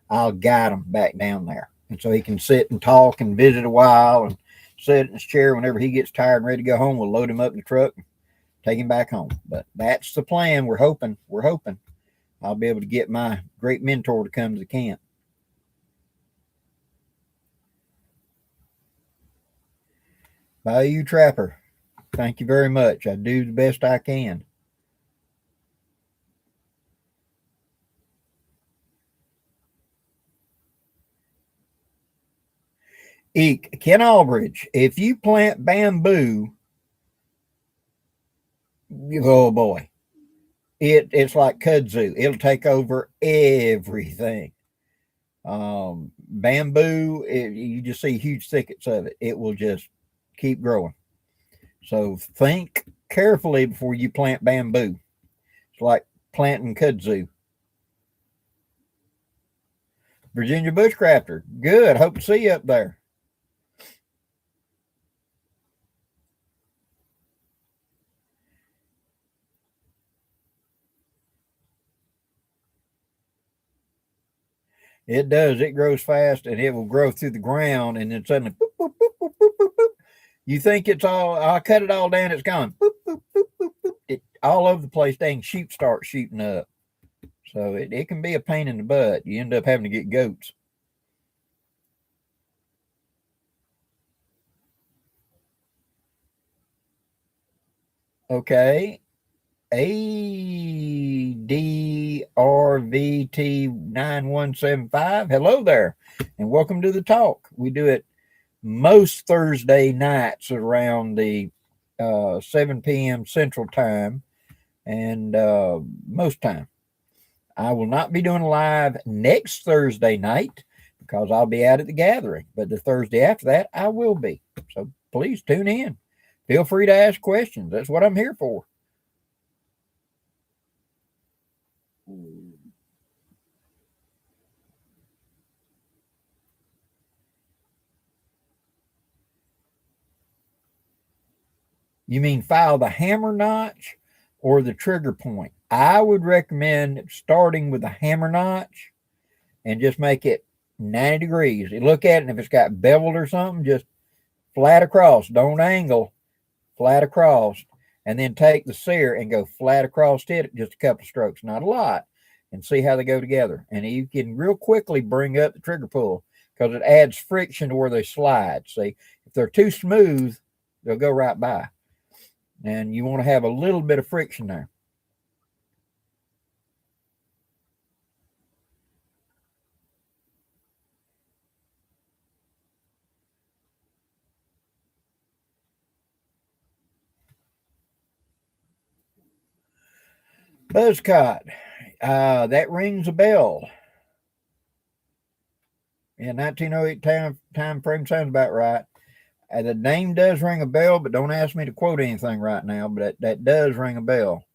I'll guide him back down there. And so he can sit and talk and visit a while and sit in his chair. Whenever he gets tired and ready to go home, we'll load him up in the truck and take him back home. But that's the plan. We're hoping I'll be able to get my great mentor to come to the camp. Bayou Trapper, thank you very much. I do the best I can. Eek, Ken Albridge, if you plant bamboo, oh boy, it's like kudzu. It'll take over everything. Bamboo, you just see huge thickets of it. It will just keep growing. So think carefully before you plant bamboo. It's like planting kudzu. Virginia Bushcrafter, good. Hope to see you up there. It does. It grows fast, and it will grow through the ground, and then suddenly, boop, boop, boop, boop, boop, boop, boop. You think it's all? I cut it all down. It's gone. Boop, boop, boop, boop, boop. It all over the place. Dang sheep start shooting up. So it can be a pain in the butt. You end up having to get goats. Okay. ADRVT9175. Hello there, and welcome to the talk. We do it most Thursday nights around the 7 p.m. Central Time, and most time. I will not be doing live next Thursday night because I'll be out at the gathering, but the Thursday after that, I will be. So please tune in. Feel free to ask questions. That's what I'm here for. You mean file the hammer notch or the trigger point? I would recommend starting with the hammer notch and just make it 90 degrees. You look at it, and if it's got beveled or something, just flat across. Don't angle, flat across. And then take the sear and go flat across it, just a couple strokes, not a lot, and see how they go together. And you can real quickly bring up the trigger pull because it adds friction to where they slide. See, if they're too smooth, they'll go right by. And you want to have a little bit of friction there. Buzzcott, that rings a bell. Yeah, 1908 time frame sounds about right. The name does ring a bell, but don't ask me to quote anything right now. But that does ring a bell.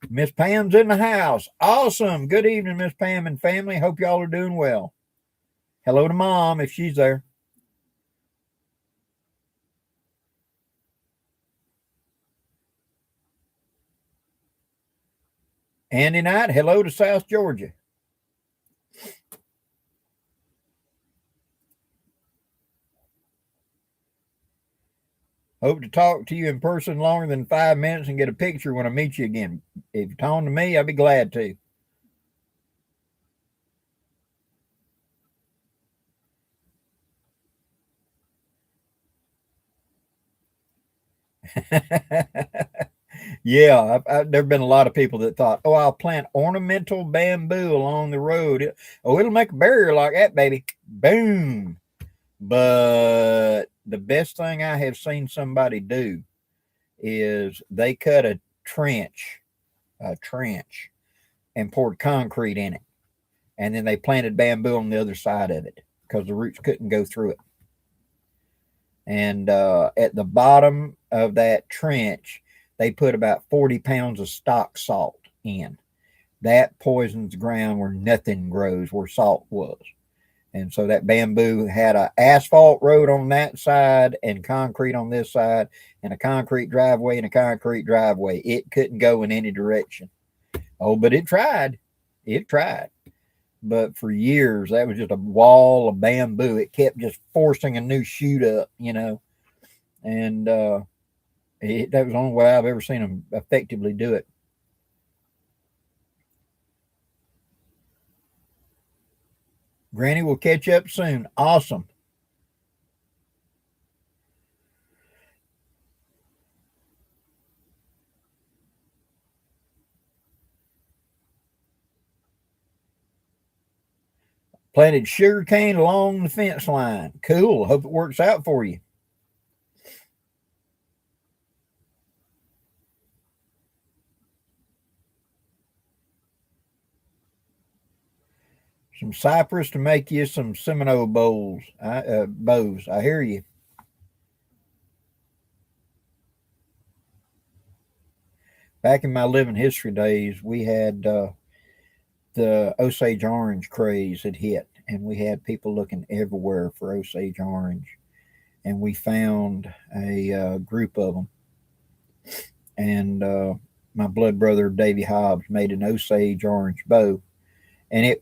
Miss Pam's in the house. Awesome. Good evening, Miss Pam and family. Hope y'all are doing well. Hello to Mom if she's there. Andy Knight, hello to South Georgia. Hope to talk to you in person longer than 5 minutes and get a picture when I meet you again. If you're talking to me, I'd be glad to. Yeah, there have been a lot of people that thought, oh, I'll plant ornamental bamboo along the road. It'll make a barrier like that, baby. Boom. But the best thing I have seen somebody do is they cut a trench, and poured concrete in it. And then they planted bamboo on the other side of it because the roots couldn't go through it. And at the bottom of that trench, they put about 40 pounds of stock salt in. That poisons the ground where nothing grows, where salt was. And so that bamboo had an asphalt road on that side and concrete on this side, and a concrete driveway and a concrete driveway. It couldn't go in any direction. Oh, but it tried. It tried. But for years, that was just a wall of bamboo. It kept just forcing a new shoot up, and that was the only way I've ever seen them effectively do it. Granny will catch up soon. Awesome. Planted sugarcane along the fence line. Cool. Hope it works out for you. Some cypress to make you some Semino bows. I hear you. Back in my living history days, we had the Osage orange craze had hit, and we had people looking everywhere for Osage orange. And we found a group of them. And my blood brother Davy Hobbs made an Osage orange bow, and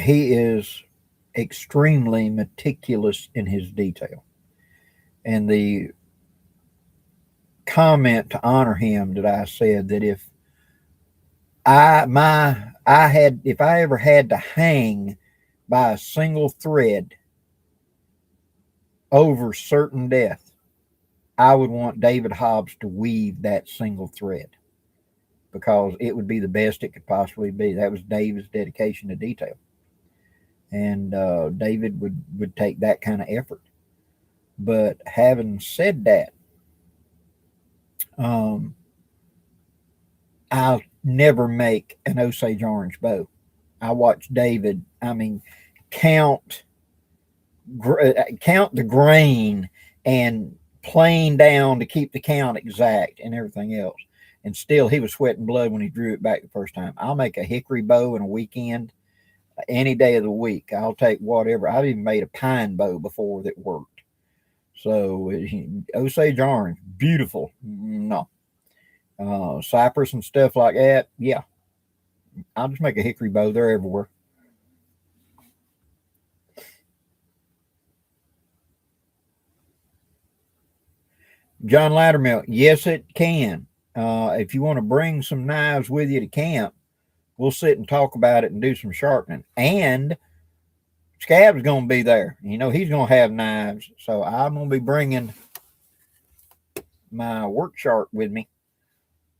he is extremely meticulous in his detail. And the comment to honor him that I said that if I ever had to hang by a single thread over certain death, I would want David Hobbs to weave that single thread because it would be the best it could possibly be. That was David's dedication to detail. And David would take that kind of effort. But having said that, um, I'll never make an Osage orange bow. I watch David, count count the grain and plane down to keep the count exact and everything else. And still, he was sweating blood when he drew it back the first time. I'll make a hickory bow in a weekend, any day of the week. I'll take whatever. I've even made a pine bow before that worked. So, Osage orange, beautiful. No. Cypress and stuff like that, yeah. I'll just make a hickory bow. They're everywhere. John Lattermill, yes, it can. If you want to bring some knives with you to camp, we'll sit and talk about it and do some sharpening. And Scab's going to be there. He's going to have knives. So I'm going to be bringing my work sharp with me.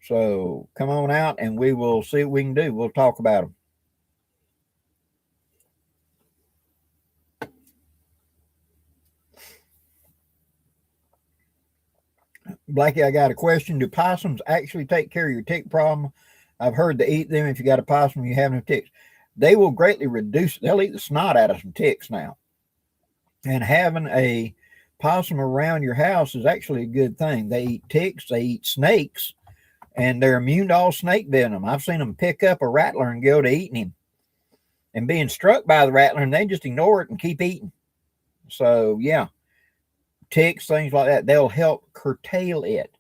So come on out and we will see what we can do. We'll talk about them. Blackie, I got a question. Do possums actually take care of your tick problem? I've heard to eat them if you got a possum, you have no ticks. They will greatly reduce, they'll eat the snot out of some ticks now. And having a possum around your house is actually a good thing. They eat ticks, they eat snakes, and they're immune to all snake venom. I've seen them pick up a rattler and go to eating him. And being struck by the rattler, and they just ignore it and keep eating. So, yeah. Ticks, things like that, they'll help curtail it.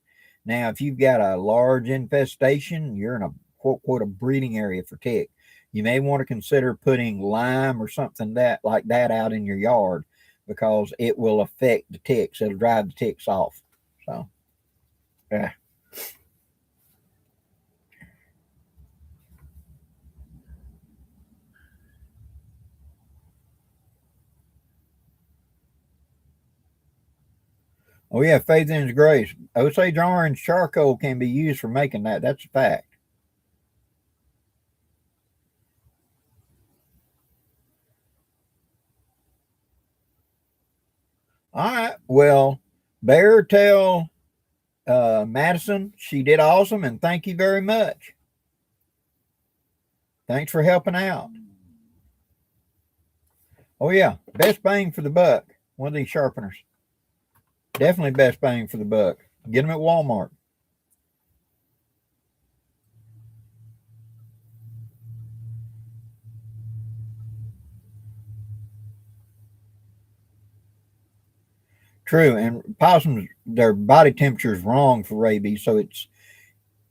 Now, if you've got a large infestation, you're in a quote a breeding area for tick. You may want to consider putting lime or something like that out in your yard because it will affect the ticks. It'll drive the ticks off. So, yeah. Oh, yeah, faith in his grace. Osage orange charcoal can be used for making that. That's a fact. All right. Well, Bear, tell Madison she did awesome, and thank you very much. Thanks for helping out. Oh, yeah, best bang for the buck. One of these sharpeners. Definitely best bang for the buck. Get them at Walmart. True, and possums, their body temperature is wrong for rabies, so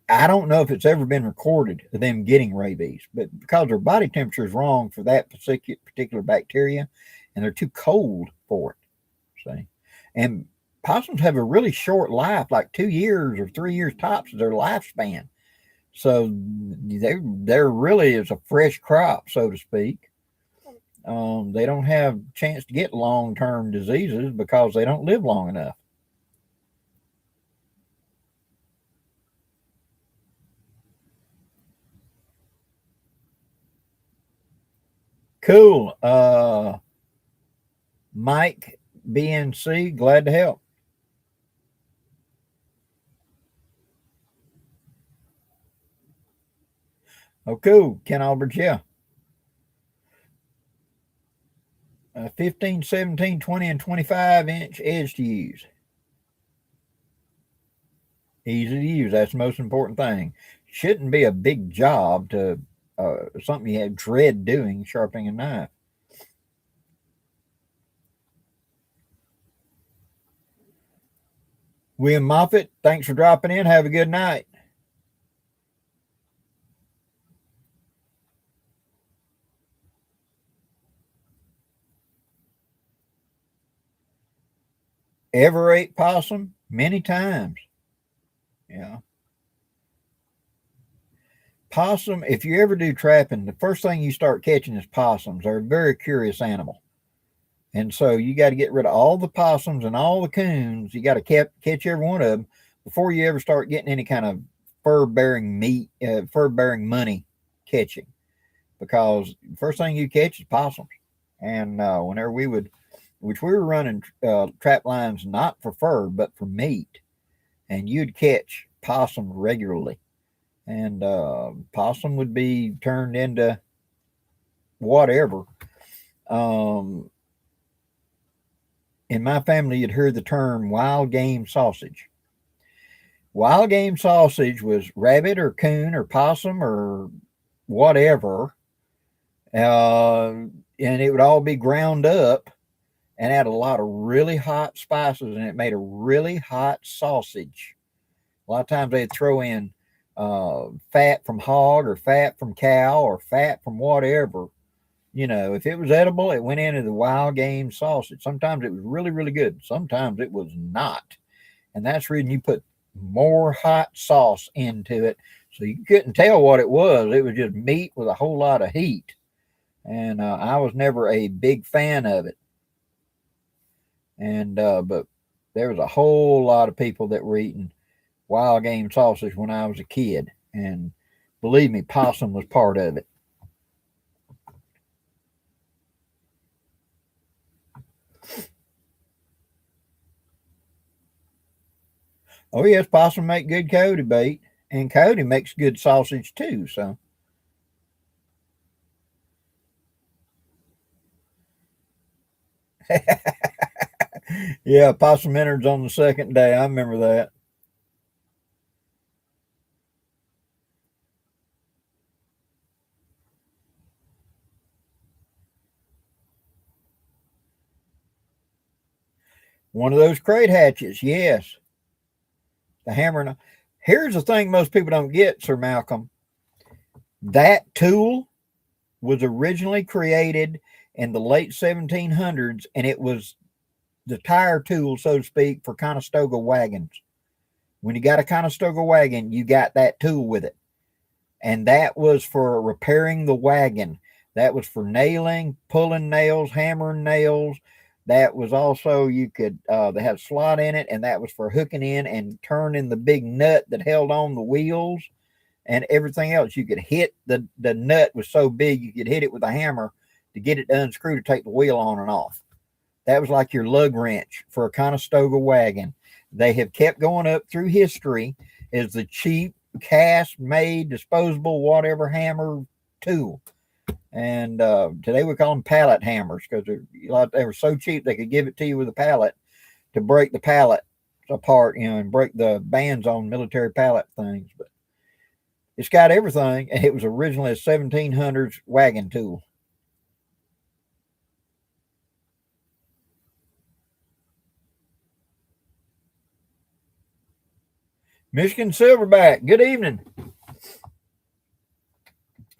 I don't know if it's ever been recorded of them getting rabies, but because their body temperature is wrong for that particular bacteria, and they're too cold for it. See, and possums have a really short life, like 2 years or 3 years tops is their lifespan. So they're really is a fresh crop, so to speak. They don't have a chance to get long-term diseases because they don't live long enough. Cool. Mike BNC, glad to help. Oh, cool. Ken Albert, yeah. 15, 17, 20, and 25-inch edge to use. Easy to use. That's the most important thing. Shouldn't be a big job to something you have dread doing, sharpening a knife. William Moffett, thanks for dropping in. Have a good night. Ever ate possum? Many times. Yeah. Possum, if you ever do trapping, the first thing you start catching is possums. They're a very curious animal. And so you got to get rid of all the possums and all the coons. You got to catch every one of them before you ever start getting any kind of fur bearing money catching. Because the first thing you catch is possums. And whenever which we were running trap lines not for fur, but for meat. And you'd catch possum regularly. And possum would be turned into whatever. In my family, you'd heard the term wild game sausage. Wild game sausage was rabbit or coon or possum or whatever. And it would all be ground up and add a lot of really hot spices, and it made a really hot sausage. A lot of times they'd throw in fat from hog or fat from cow or fat from whatever. If it was edible, it went into the wild game sausage. Sometimes it was really, really good. Sometimes it was not. And that's the reason you put more hot sauce into it. So you couldn't tell what it was. It was just meat with a whole lot of heat. And I was never a big fan of it. And, but there was a whole lot of people that were eating wild game sausage when I was a kid. And believe me, possum was part of it. Oh yes, possum make good coyote bait, and coyote makes good sausage too. So, yeah, possum innards on the second day. I remember that. One of those crate hatches. Yes, the hammer. Here's the thing: most people don't get, Sir Malcolm. That tool was originally created in the late 1700s, and it was the tire tool, so to speak, for Conestoga wagons. When you got a Conestoga wagon, you got that tool with it. And that was for repairing the wagon. That was for nailing, pulling nails, hammering nails. That was also, you could, they had a slot in it, and that was for hooking in and turning the big nut that held on the wheels and everything else. You could hit the nut was so big, you could hit it with a hammer to get it to unscrew to take the wheel on and off. That was like your lug wrench for a Conestoga wagon. They have kept going up through history as the cheap, cast made, disposable, whatever hammer tool. And today we call them pallet hammers because they were so cheap they could give it to you with a pallet to break the pallet apart, and break the bands on military pallet things. But it's got everything, and it was originally a 1700s wagon tool. Michigan Silverback, good evening.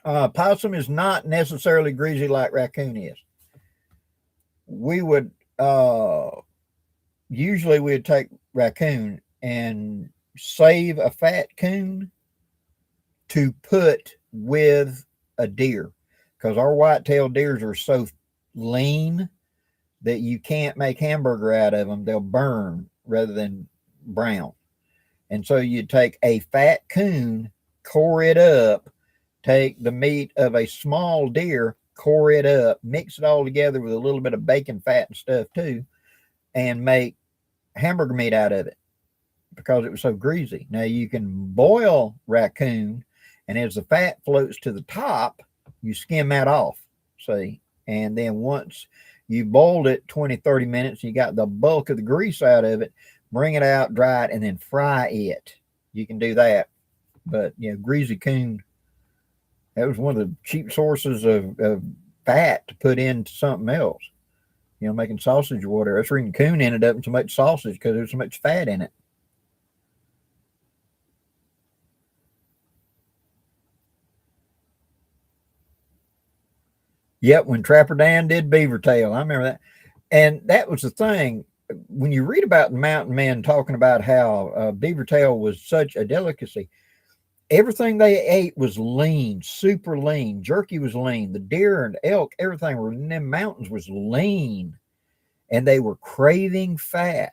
Possum is not necessarily greasy like raccoon is. We would usually we'd take raccoon and save a fat coon to put with a deer, because our white-tailed deers are so lean that you can't make hamburger out of them. They'll burn rather than brown. And so you take a fat coon, core it up, take the meat of a small deer, core it up, mix it all together with a little bit of bacon fat and stuff too, and make hamburger meat out of it because it was so greasy. Now you can boil raccoon, and as the fat floats to the top, you skim that off, see? And then once you boiled it 20, 30 minutes, you got the bulk of the grease out of it, bring it out, dry it, and then fry it. You can do that. But, greasy coon, that was one of the cheap sources of fat to put into something else. Making sausage or whatever. That's reason coon ended up in so much sausage, because there's so much fat in it. Yep, when Trapper Dan did beaver tail, I remember that. And that was the thing. when you read about mountain men talking about how beaver tail was such a delicacy, everything they ate was lean, super lean. Jerky was lean. The deer and elk, everything in them mountains was lean, and they were craving fat.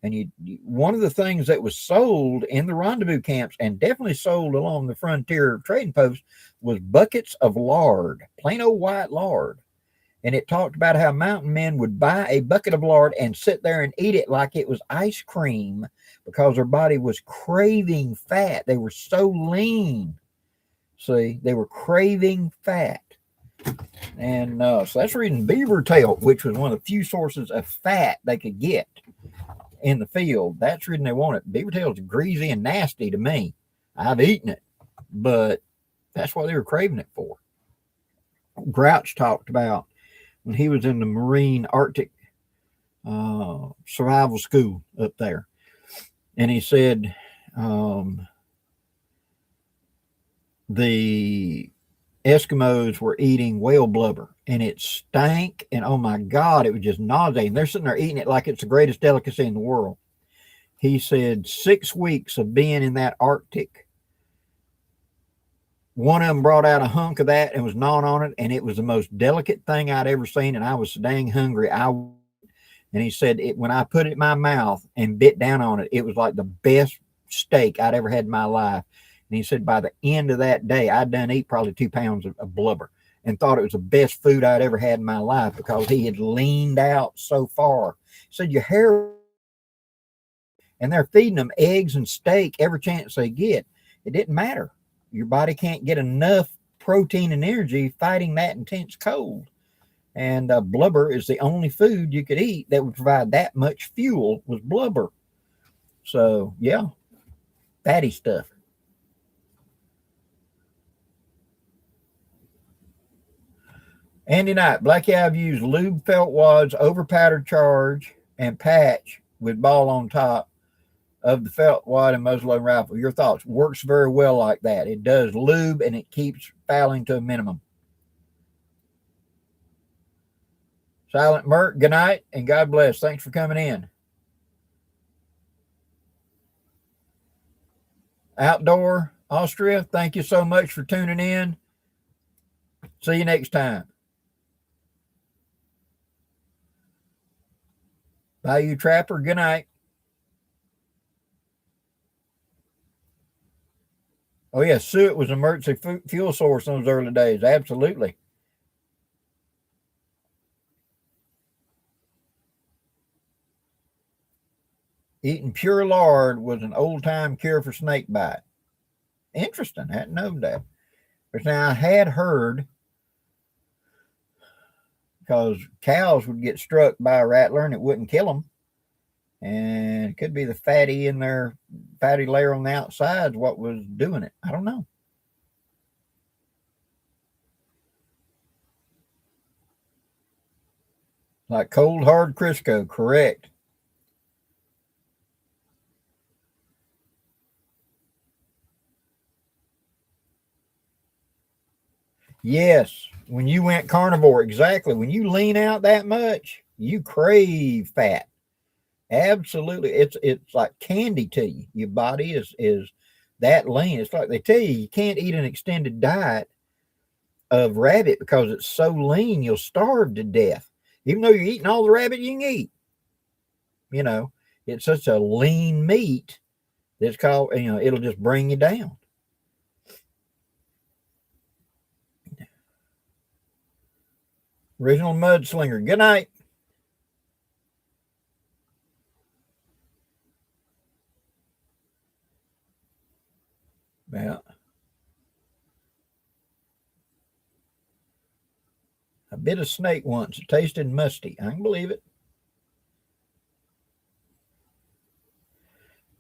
And one of the things that was sold in the rendezvous camps and definitely sold along the frontier trading posts was buckets of lard, plain old white lard. And it talked about how mountain men would buy a bucket of lard and sit there and eat it like it was ice cream because their body was craving fat. They were so lean. See, they were craving fat. And so that's reading beaver tail, which was one of the few sources of fat they could get in the field. That's the reason they want it. Beaver tail is greasy and nasty to me. I've eaten it, but that's what they were craving it for. Grouch talked about when he was in the Marine Arctic survival school up there. And he said the Eskimos were eating whale blubber and it stank, and oh my God, it was just nauseating. They're sitting there eating it like it's the greatest delicacy in the world. He said 6 weeks of being in that Arctic, one of them brought out a hunk of that and was gnawing on it, and it was the most delicate thing I'd ever seen, and I was so dang hungry. And he said when I put it in my mouth and bit down on it, it was like the best steak I'd ever had in my life. And he said by the end of that day, I'd done eat probably 2 pounds of blubber and thought it was the best food I'd ever had in my life because he had leaned out so far. He said your hair, and they're feeding them eggs and steak every chance they get. It didn't matter. Your body can't get enough protein and energy fighting that intense cold. And blubber is the only food you could eat that would provide that much fuel, was blubber. So, yeah, fatty stuff. Andy Knight, Blackie, I've used lube felt wads over powdered charge and patch with ball on top of the felt wad and muzzleloading rifle. Your thoughts? Works very well like that. It does lube and it keeps fouling to a minimum. Silent Merc, good night and God bless. Thanks for coming in. Outdoor Austria, thank you so much for tuning in. See you next time. Bayou Trapper, good night. Oh, yeah, suet was an emergency fuel source in those early days. Absolutely. Eating pure lard was an old-time cure for snake bite. Interesting. I hadn't known that. But now I had heard, because cows would get struck by a rattler and it wouldn't kill them. And it could be the fatty in their fatty layer on the outside what was doing it. I don't know. Like cold hard Crisco, correct. Yes, when you went carnivore, exactly. When you lean out that much, you crave fat. Absolutely. It's like candy to you. Your body is that lean. It's like they tell you can't eat an extended diet of rabbit because it's so lean, you'll starve to death. Even though you're eating all the rabbit you can eat. You know, it's such a lean meat that's called, it'll just bring you down. Original Mudslinger, good night. Yeah. I bit a snake once. It tasted musty. I can believe it.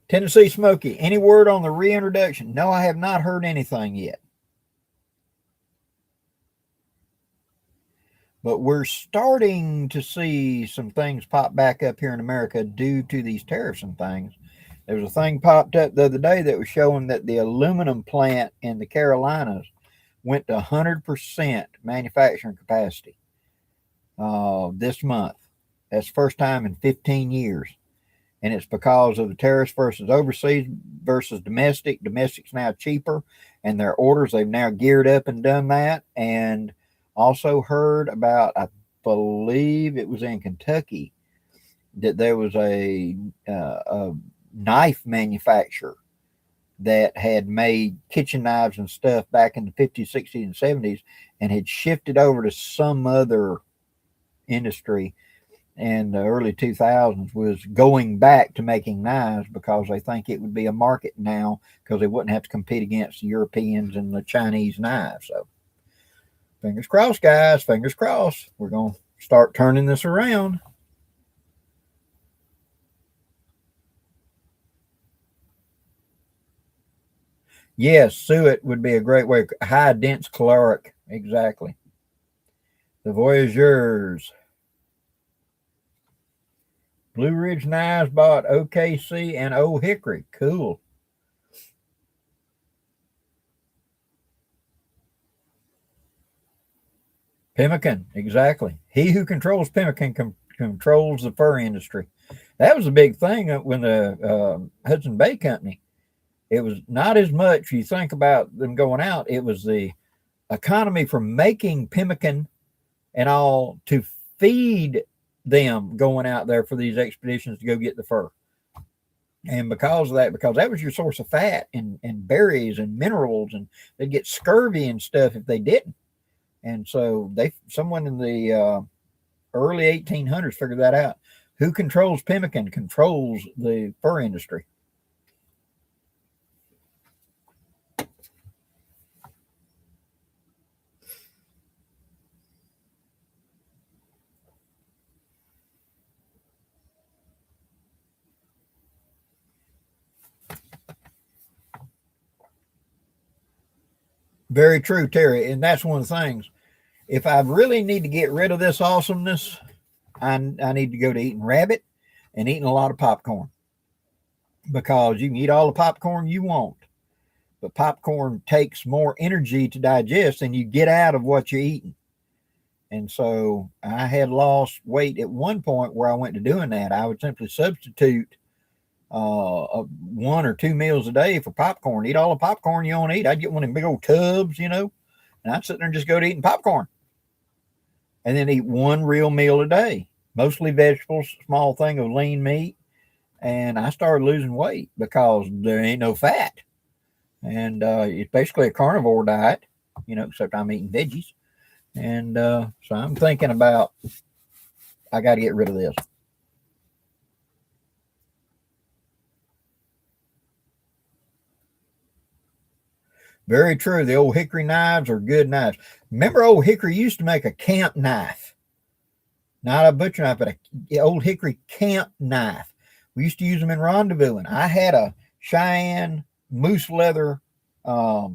Tennessee Smoky, any word on the reintroduction? No, I have not heard anything yet. But we're starting to see some things pop back up here in America due to these tariffs and things. There was a thing popped up the other day that was showing that the aluminum plant in the Carolinas went to 100% manufacturing capacity this month. That's the first time in 15 years. And it's because of the tariffs versus overseas versus domestic. Domestic's now cheaper, and their orders, they've now geared up and done that. And also heard about, I believe it was in Kentucky, that there was a knife manufacturer that had made kitchen knives and stuff back in the 50s, 60s, and 70s and had shifted over to some other industry in the early 2000s, was going back to making knives because they think it would be a market now because they wouldn't have to compete against the Europeans and the Chinese knives. So fingers crossed, guys, fingers crossed. We're going to start turning this around. Yes, suet would be a great way. High dense caloric, exactly. The Voyageurs. Blue Ridge Knives bought OKC and Old Hickory. Cool. Pemmican, exactly. He who controls Pemmican controls the fur industry. That was a big thing when the Hudson Bay Company. It was not as much, you think about them going out, it was the economy from making pemmican and all to feed them going out there for these expeditions to go get the fur. And because of that, because that was your source of fat and berries and minerals, and they'd get scurvy and stuff if they didn't. And so someone in the early 1800s figured that out. Who controls pemmican controls the fur industry. Very true, Terry. And that's one of the things. If I really need to get rid of this awesomeness, I need to go to eating rabbit and eating a lot of popcorn, because you can eat all the popcorn you want, but popcorn takes more energy to digest than you get out of what you're eating. And so I had lost weight at one point where I went to doing that. I would simply substitute 1 or 2 meals a day for popcorn. Eat all the popcorn you want to eat. I'd get one of them big old tubs, and I'd sit there and just go to eating popcorn. And then eat one real meal a day, mostly vegetables, small thing of lean meat. And I started losing weight because there ain't no fat. And it's basically a carnivore diet, except I'm eating veggies. And so I'm thinking about, I got to get rid of this. Very true. The old hickory knives are good knives. Remember, old hickory used to make a camp knife, not a butcher knife, but a old hickory camp knife. We used to use them in rendezvousing. I had a Cheyenne moose leather knife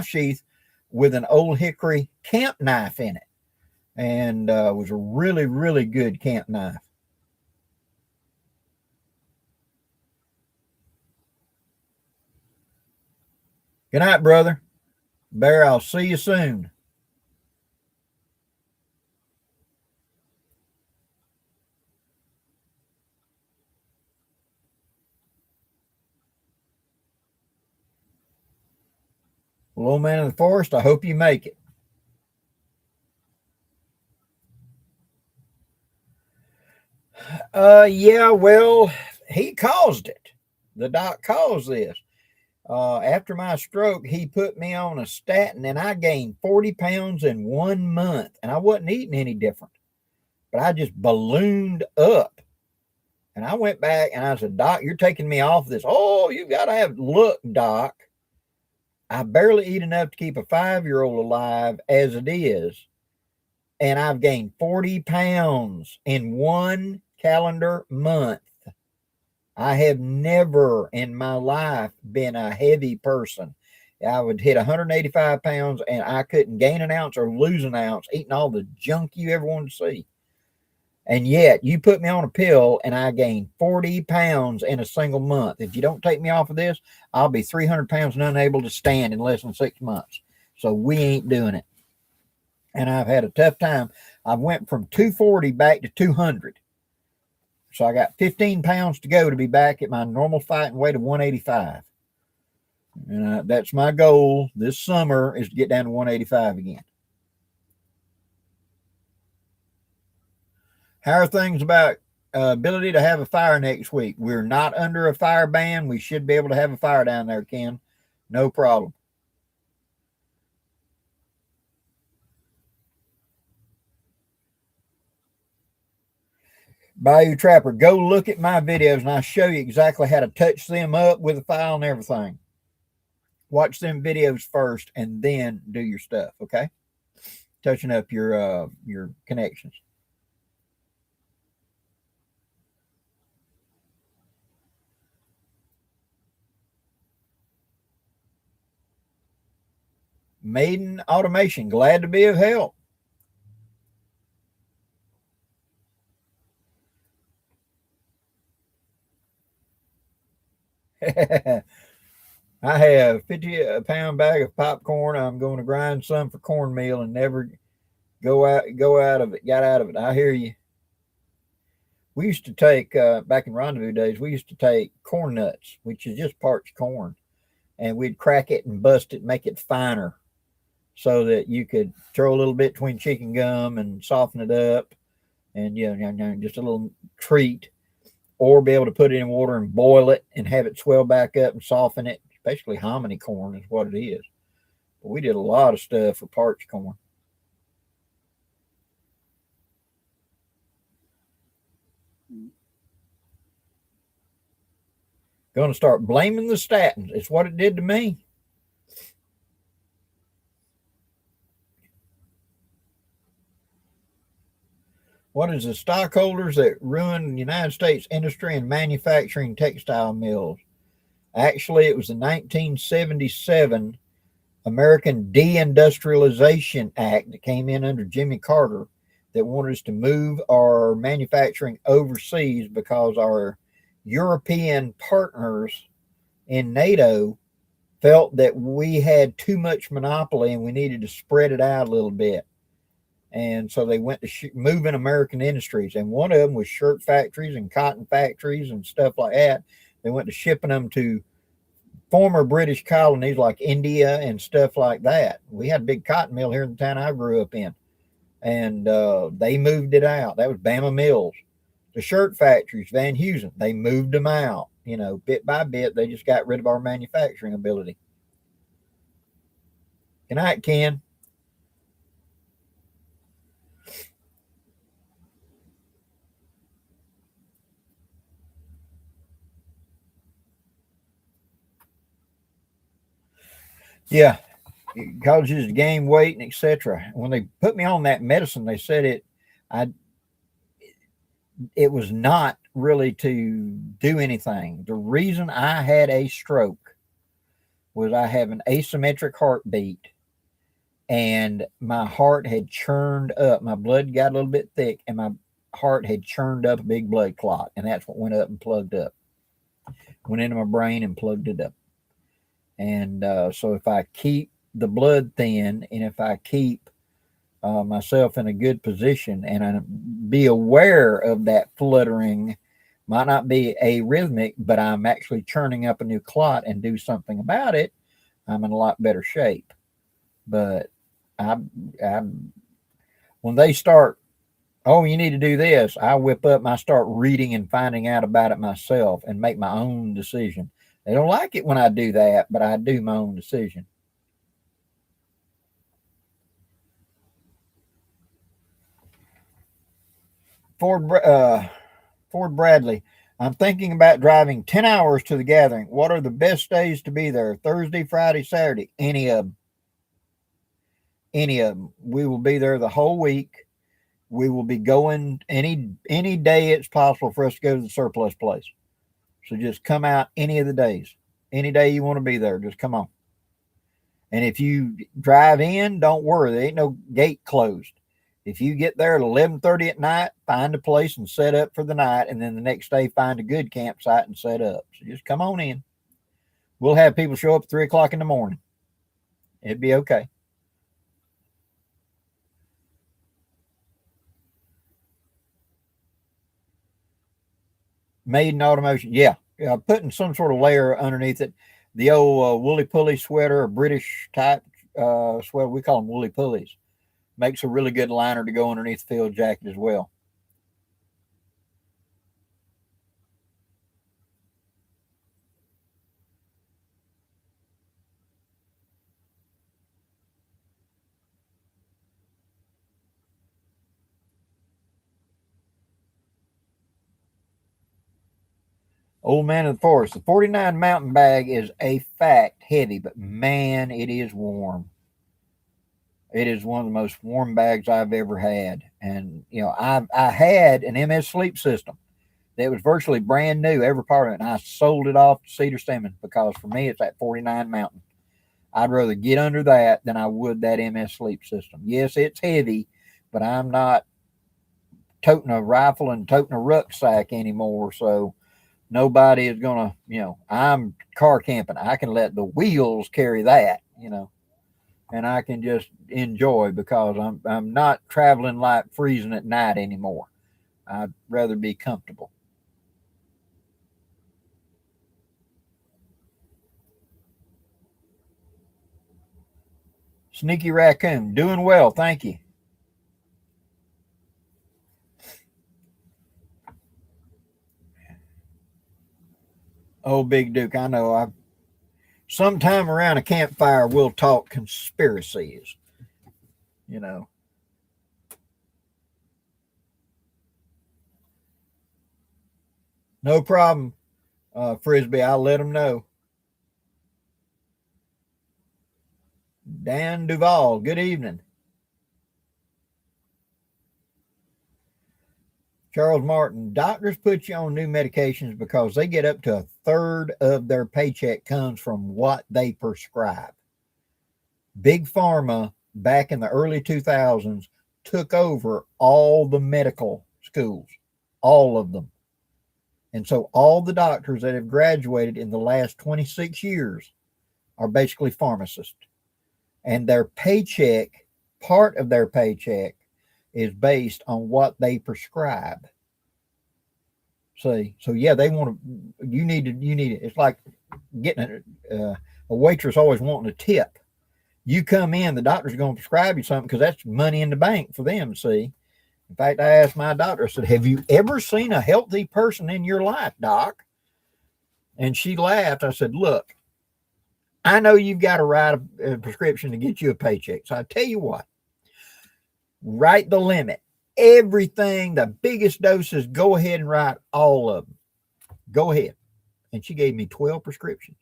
sheath with an old hickory camp knife in it, and it was a really, really good camp knife. Good night, brother. Bear, I'll see you soon. Well, old man of the forest, I hope you make it. Yeah, well, he caused it. The doc caused this. After my stroke, he put me on a statin, and I gained 40 pounds in 1 month, and I wasn't eating any different, but I just ballooned up. And I went back and I said, Doc, you're taking me off this. Oh, you got to look, Doc, I barely eat enough to keep a 5-year-old alive as it is. And I've gained 40 pounds in 1 calendar month. I have never in my life been a heavy person. I would hit 185 pounds and I couldn't gain an ounce or lose an ounce eating all the junk you ever wanted to see. And yet you put me on a pill and I gained 40 pounds in a single month. If you don't take me off of this, I'll be 300 pounds and unable to stand in less than 6 months. So we ain't doing it. And I've had a tough time. I went from 240 back to 200. So I got 15 pounds to go to be back at my normal fighting weight of 185. And that's my goal this summer, is to get down to 185 again. How are things about ability to have a fire next week? We're not under a fire ban. We should be able to have a fire down there, Ken. No problem. Bayou Trapper, go look at my videos and I'll show you exactly how to touch them up with a file and everything. Watch them videos first and then do your stuff, okay? Touching up your connections. Maiden Automation, glad to be of help. I have 50-pound bag of popcorn. I'm going to grind some for cornmeal and never go out of it. Got out of it. I hear you. We used to take back in rendezvous days. We used to take corn nuts, which is just parched corn, and we'd crack it and bust it, make it finer, so that you could throw a little bit between chicken gum and soften it up, and just a little treat. Or be able to put it in water and boil it and have it swell back up and soften it. Basically, hominy corn is what it is. But we did a lot of stuff for parched corn. Going to start blaming the statins. It's what it did to me. What is the stockholders that ruined the United States industry and manufacturing textile mills? Actually, it was the 1977 American Deindustrialization Act that came in under Jimmy Carter that wanted us to move our manufacturing overseas because our European partners in NATO felt that we had too much monopoly and we needed to spread it out a little bit. And so they went to moving American industries. And one of them was shirt factories and cotton factories and stuff like that. They went to shipping them to former British colonies like India and stuff like that. We had a big cotton mill here in the town I grew up in. And they moved it out. That was Bama Mills. The shirt factories, Van Heusen, they moved them out. Bit by bit, they just got rid of our manufacturing ability. Good night, Ken. Yeah, it causes you to gain weight and etc. When they put me on that medicine, they said it was not really to do anything. The reason I had a stroke was I have an asymmetric heartbeat and my heart had churned up. My blood got a little bit thick and my heart had churned up a big blood clot. And that's what went up and plugged up. Went into my brain and plugged it up. And so if I keep the blood thin and if I keep myself in a good position and I be aware of that fluttering, might not be arrhythmic, but I'm actually churning up a new clot and do something about it, I'm in a lot better shape. But when they start, oh, you need to do this, I whip up and I start reading and finding out about it myself and make my own decision. They don't like it when I do that, but I do my own decision. Ford Bradley, I'm thinking about driving 10 hours to the gathering. What are the best days to be there? Thursday, Friday, Saturday? Any of them. Any of them. We will be there the whole week. We will be going any day it's possible for us to go to the surplus place. So just come out any of the days. Any day you want to be there, just come on. And if you drive in, don't worry. There ain't no gate closed. If you get there at 11:30 at night, find a place and set up for the night. And then the next day, find a good campsite and set up. So just come on in. We'll have people show up at 3 o'clock in the morning. It'd be okay. Made in automation. Yeah. Putting some sort of layer underneath it. The old woolly pulley sweater, a British type sweater, we call them woolly pulleys, makes a really good liner to go underneath the field jacket as well. Old man of the forest. The 49 mountain bag is a fact heavy, but man, it is warm. It is one of the most warm bags I've ever had. And, I had an MS sleep system that was virtually brand new, every part of it. And I sold it off to Cedar Simmons because for me, it's that 49 mountain. I'd rather get under that than I would that MS sleep system. Yes, it's heavy, but I'm not toting a rifle and toting a rucksack anymore. So nobody is gonna, I'm car camping. I can let the wheels carry that, and I can just enjoy because I'm not traveling like freezing at night anymore. I'd rather be comfortable. Sneaky raccoon, doing well, thank you. Oh, Big Duke, I know. I sometime around a campfire we'll talk conspiracies. You know, no problem, Frisbee. I'll let them know. Dan Duval, good evening. Charles Martin, doctors put you on new medications because they get up to a third of their paycheck comes from what they prescribe. Big Pharma back in the early 2000s took over all the medical schools, all of them. And so all the doctors that have graduated in the last 26 years are basically pharmacists. And their paycheck, part of their paycheck, is based on what they prescribe. See, so yeah, they want to. You need it. It's like getting a waitress always wanting a tip. You come in, the doctor's going to prescribe you something because that's money in the bank for them. See, in fact, I asked my doctor. I said, "Have you ever seen a healthy person in your life, doc?" And she laughed. I said, "Look, I know you've got to write a prescription to get you a paycheck. So I tell you what, write the limit. Everything, the biggest doses, go ahead and write all of them. Go ahead." And she gave me 12 prescriptions.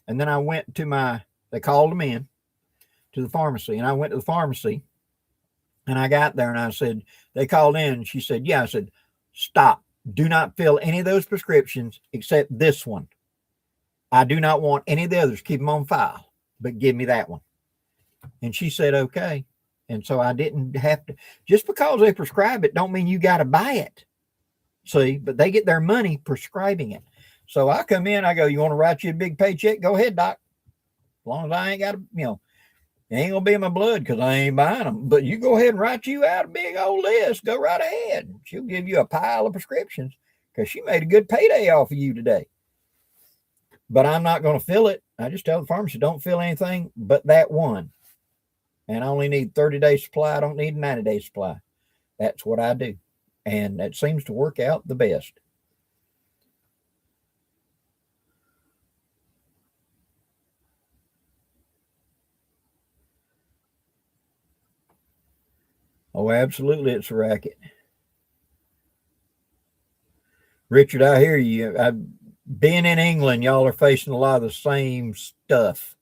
And then I went to they called them in to the pharmacy. And I went to the pharmacy and I got there and I said, they called in. And she said, yeah. I said, stop. Do not fill any of those prescriptions except this one. I do not want any of the others. Keep them on file, but give me that one. And she said, okay. And so I didn't have to, just because they prescribe it, don't mean you got to buy it. See, but they get their money prescribing it. So I come in, I go, you want to write you a big paycheck? Go ahead, doc. As long as I ain't got to, it ain't going to be in my blood because I ain't buying them. But you go ahead and write you out a big old list. Go right ahead. She'll give you a pile of prescriptions because she made a good payday off of you today. But I'm not going to fill it. I just tell the pharmacy, don't fill anything but that one. And I only need 30-day supply. I don't need a 90-day supply. That's what I do. And that seems to work out the best. Oh, absolutely. It's a racket. Richard, I hear you. Being in England, y'all are facing a lot of the same stuff.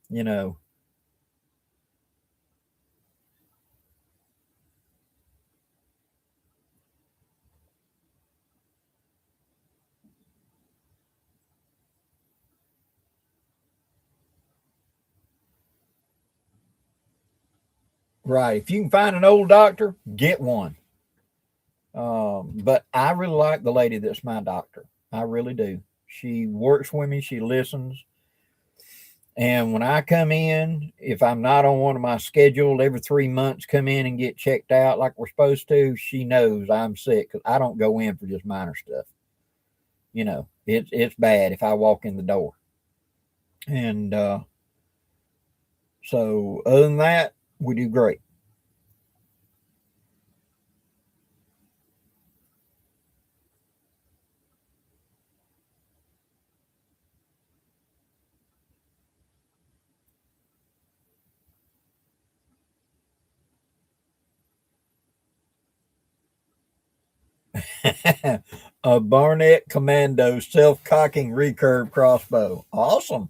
You know, right. If you can find an old doctor, get one. But I really like the lady that's my doctor. I really do. She works with me. She listens. And when I come in, if I'm not on one of my scheduled every 3 months, come in and get checked out like we're supposed to, she knows I'm sick because I don't go in for just minor stuff. It's bad if I walk in the door. And so, other than that, we do great. A Barnett Commando self-cocking recurve crossbow. Awesome.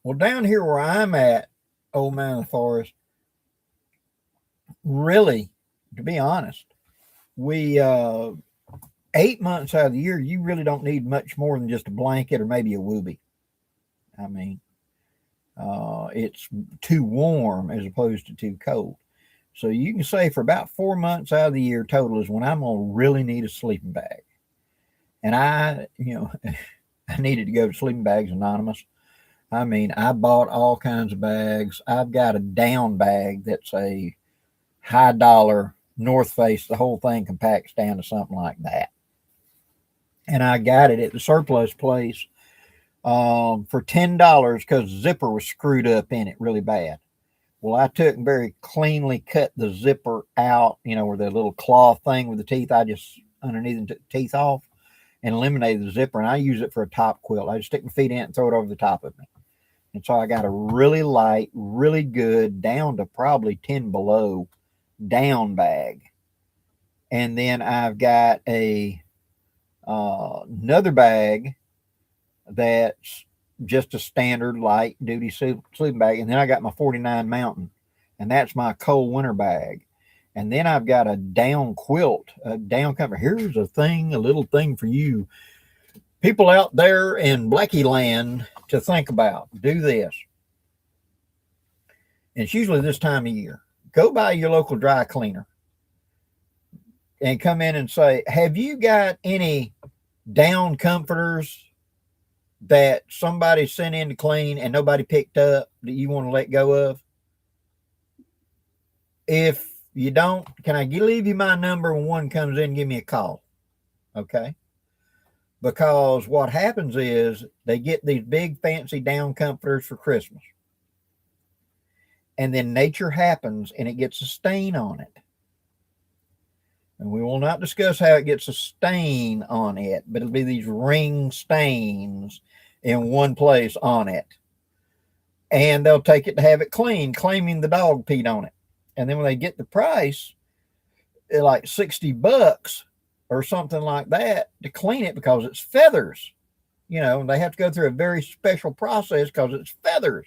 Well, down here where I'm at, Old Mountain Forest, really, to be honest, we 8 months out of the year, you really don't need much more than just a blanket or maybe a whoopee. I mean, it's too warm as opposed to too cold. So you can say for about 4 months out of the year total is when I'm gonna really need a sleeping bag. And I needed to go to Sleeping Bags Anonymous. I mean, I bought all kinds of bags. I've got a down bag that's a high dollar North Face. The whole thing compacts down to something like that. And I got it at the surplus place for $10 because the zipper was screwed up in it really bad. Well, I took and very cleanly cut the zipper out, where the little cloth thing with the teeth, I just underneath and took the teeth off and eliminated the zipper. And I use it for a top quilt. I just stick my feet in it and throw it over the top of me. And so I got a really light, really good, down to probably 10 below down bag. And then I've got another bag that's just a standard light duty sleeping bag. And then I got my 49 Mountain, and that's my cold winter bag. And then I've got a down quilt, a down cover. Here's a little thing for you people out there in Blackie land to think about. Do this. And it's usually this time of year. Go by your local dry cleaner and come in and say, have you got any down comforters that somebody sent in to clean and nobody picked up that you want to let go of? If you don't, can I leave you my number when one comes in? Give me a call. Okay. Because what happens is they get these big fancy down comforters for Christmas. And then nature happens and it gets a stain on it. And we will not discuss how it gets a stain on it, but it'll be these ring stains in one place on it. And they'll take it to have it cleaned, claiming the dog peed on it. And then when they get the price, they're like $60 or something like that to clean it because it's feathers. And they have to go through a very special process because it's feathers.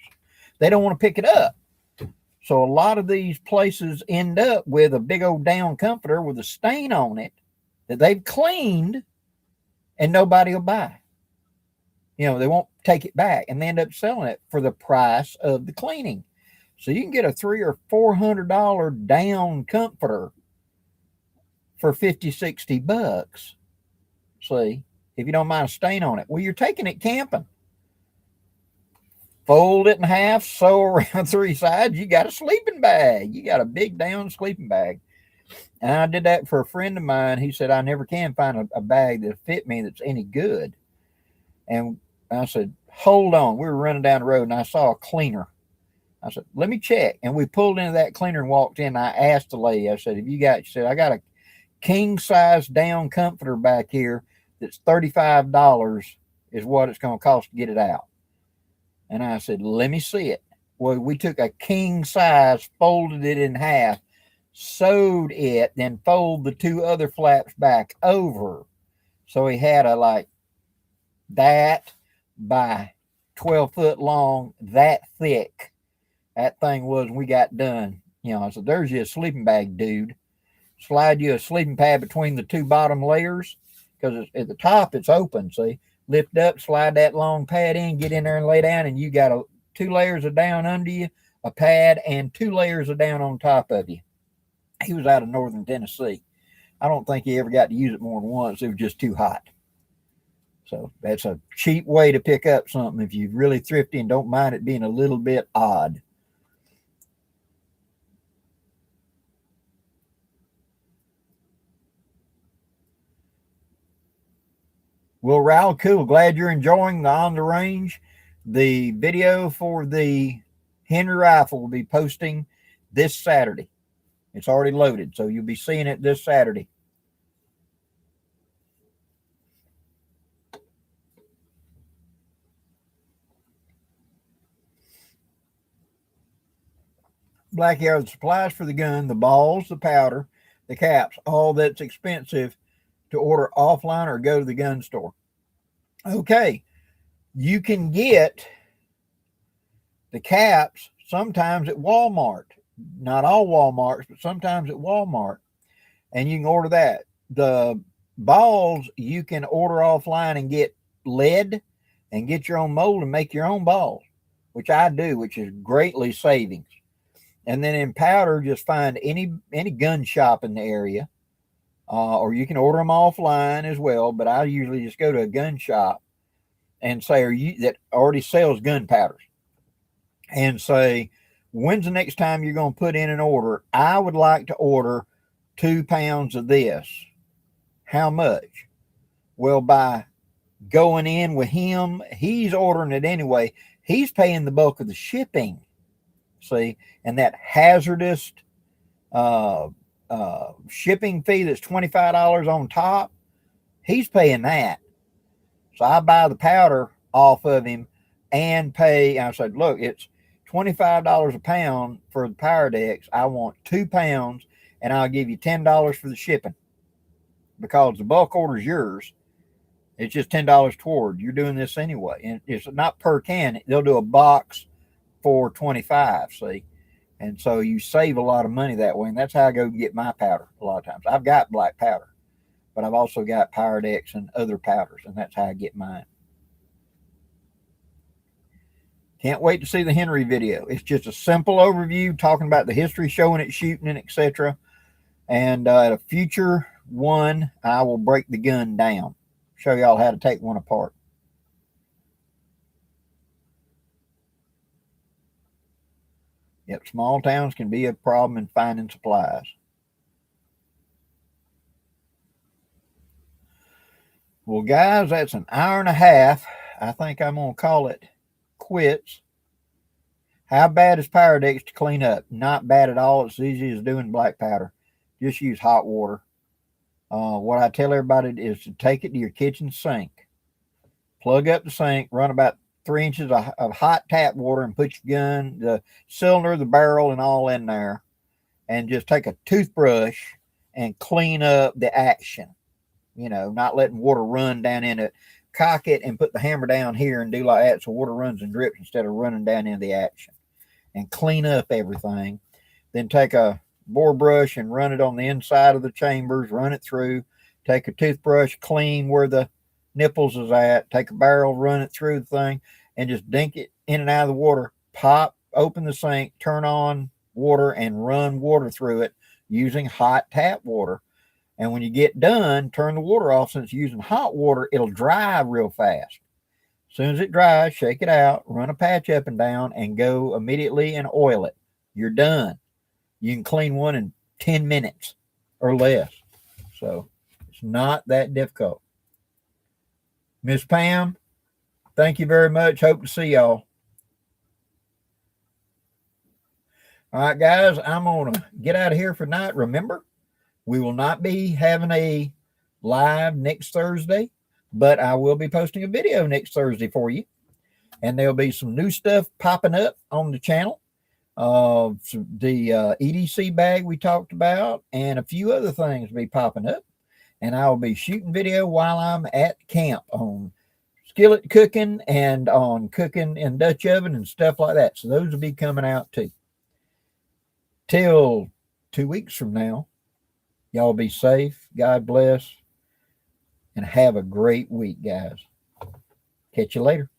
They don't want to pick it up. So a lot of these places end up with a big old down comforter with a stain on it that they've cleaned and nobody will buy. They won't take it back and they end up selling it for the price of the cleaning. So you can get a $300 or $400 down comforter for $50-$60. See, if you don't mind a stain on it. Well, you're taking it camping. Fold it in half, sew around three sides. You got a sleeping bag. You got a big down sleeping bag. And I did that for a friend of mine. He said, I never can find a bag that fit me that's any good. And I said, hold on. We were running down the road and I saw a cleaner. I said, let me check. And we pulled into that cleaner and walked in. I asked the lady, I said, she said, I got a king size down comforter back here that's $35 is what it's going to cost to get it out. And I said, let me see it. Well, we took a king size, folded it in half, sewed it, then fold the two other flaps back over. So he had a like that by 12 foot long, that thick. That thing was when we got done. I said, there's your sleeping bag, dude. Slide you a sleeping pad between the two bottom layers because at the top it's open, see? lift up, slide that long pad in, get in there and lay down, and you got 2 layers of down under you, a pad, and 2 layers of down on top of you. He was out of northern Tennessee. I don't think he ever got to use it more than once. It was just too hot. So that's a cheap way to pick up something if you're really thrifty and don't mind it being a little bit odd. Well, Raul, cool. Glad you're enjoying the On the Range. The video for the Henry rifle will be posting this Saturday. It's already loaded, so you'll be seeing it this Saturday. Black Arrow, the supplies for the gun, the balls, the powder, the caps, all that's expensive to order offline or go to the gun store. Okay, you can get the caps sometimes at Walmart. Not all Walmarts, but sometimes at Walmart. And you can order that. The balls you can order offline and get lead and get your own mold and make your own balls, which I do, which is greatly savings. And then in powder, just find any gun shop in the area, or you can order them offline as well. But I usually just go to a gun shop and say, that already sells gunpowders, and say, when's the next time you're going to put in an order? I would like to order 2 pounds of this. How much? Well, by going in with him, he's ordering it anyway. He's paying the bulk of the shipping. See, and that hazardous shipping fee that's $25 on top, he's paying that. So I buy the powder off of him and pay. I said, look, it's $25 a pound for the Power Decks. I want 2 pounds, and I'll give you $10 for the shipping, because the bulk order is yours. It's just $10 toward. You're doing this anyway, and it's not per can. They'll do a box for 25. See, and so you save a lot of money that way. And that's how I go get my powder. A lot of times I've got black powder, but I've also got Power Decks and other powders, and that's how I get mine. Can't wait to see the Henry video. It's just a simple overview talking about the history, showing it shooting, and etc. And at a future one, I will break the gun down, show y'all how to take one apart. Yep, small towns can be a problem in finding supplies. Well, guys, that's an hour and a half. I think I'm going to call it quits. How bad is Power Decks to clean up? Not bad at all. It's as easy as doing black powder. Just use hot water. What I tell everybody is to take it to your kitchen sink. Plug up the sink, run about 3 inches of hot tap water, and put your gun, the cylinder, the barrel, and all in there. And just take a toothbrush and clean up the action. You know, not letting water run down in it. Cock it and put the hammer down here and do like that so water runs and drips instead of running down into the action. And clean up everything. Then take a bore brush and run it on the inside of the chambers, run it through. Take a toothbrush, clean where the nipples is at. Take a barrel, run it through the thing, and just dink it in and out of the water. Pop open the sink, turn on water, and run water through it using hot tap water. And when you get done, turn the water off. Since you're using hot water, it'll dry real fast. As soon as it dries, shake it out, run a patch up and down, and go immediately and oil it. You're done. You can clean one in 10 minutes or less. So it's not that difficult. Miss Pam, thank you very much. Hope to see y'all. All right, guys, I'm going to get out of here for tonight. Remember, we will not be having a live next Thursday, but I will be posting a video next Thursday for you. And there'll be some new stuff popping up on the channel. The EDC bag we talked about, and a few other things will be popping up. And I will be shooting video while I'm at camp on skillet cooking and on cooking in Dutch oven and stuff like that. So those will be coming out too. Till 2 weeks from now, y'all be safe. God bless. And have a great week, guys. Catch you later.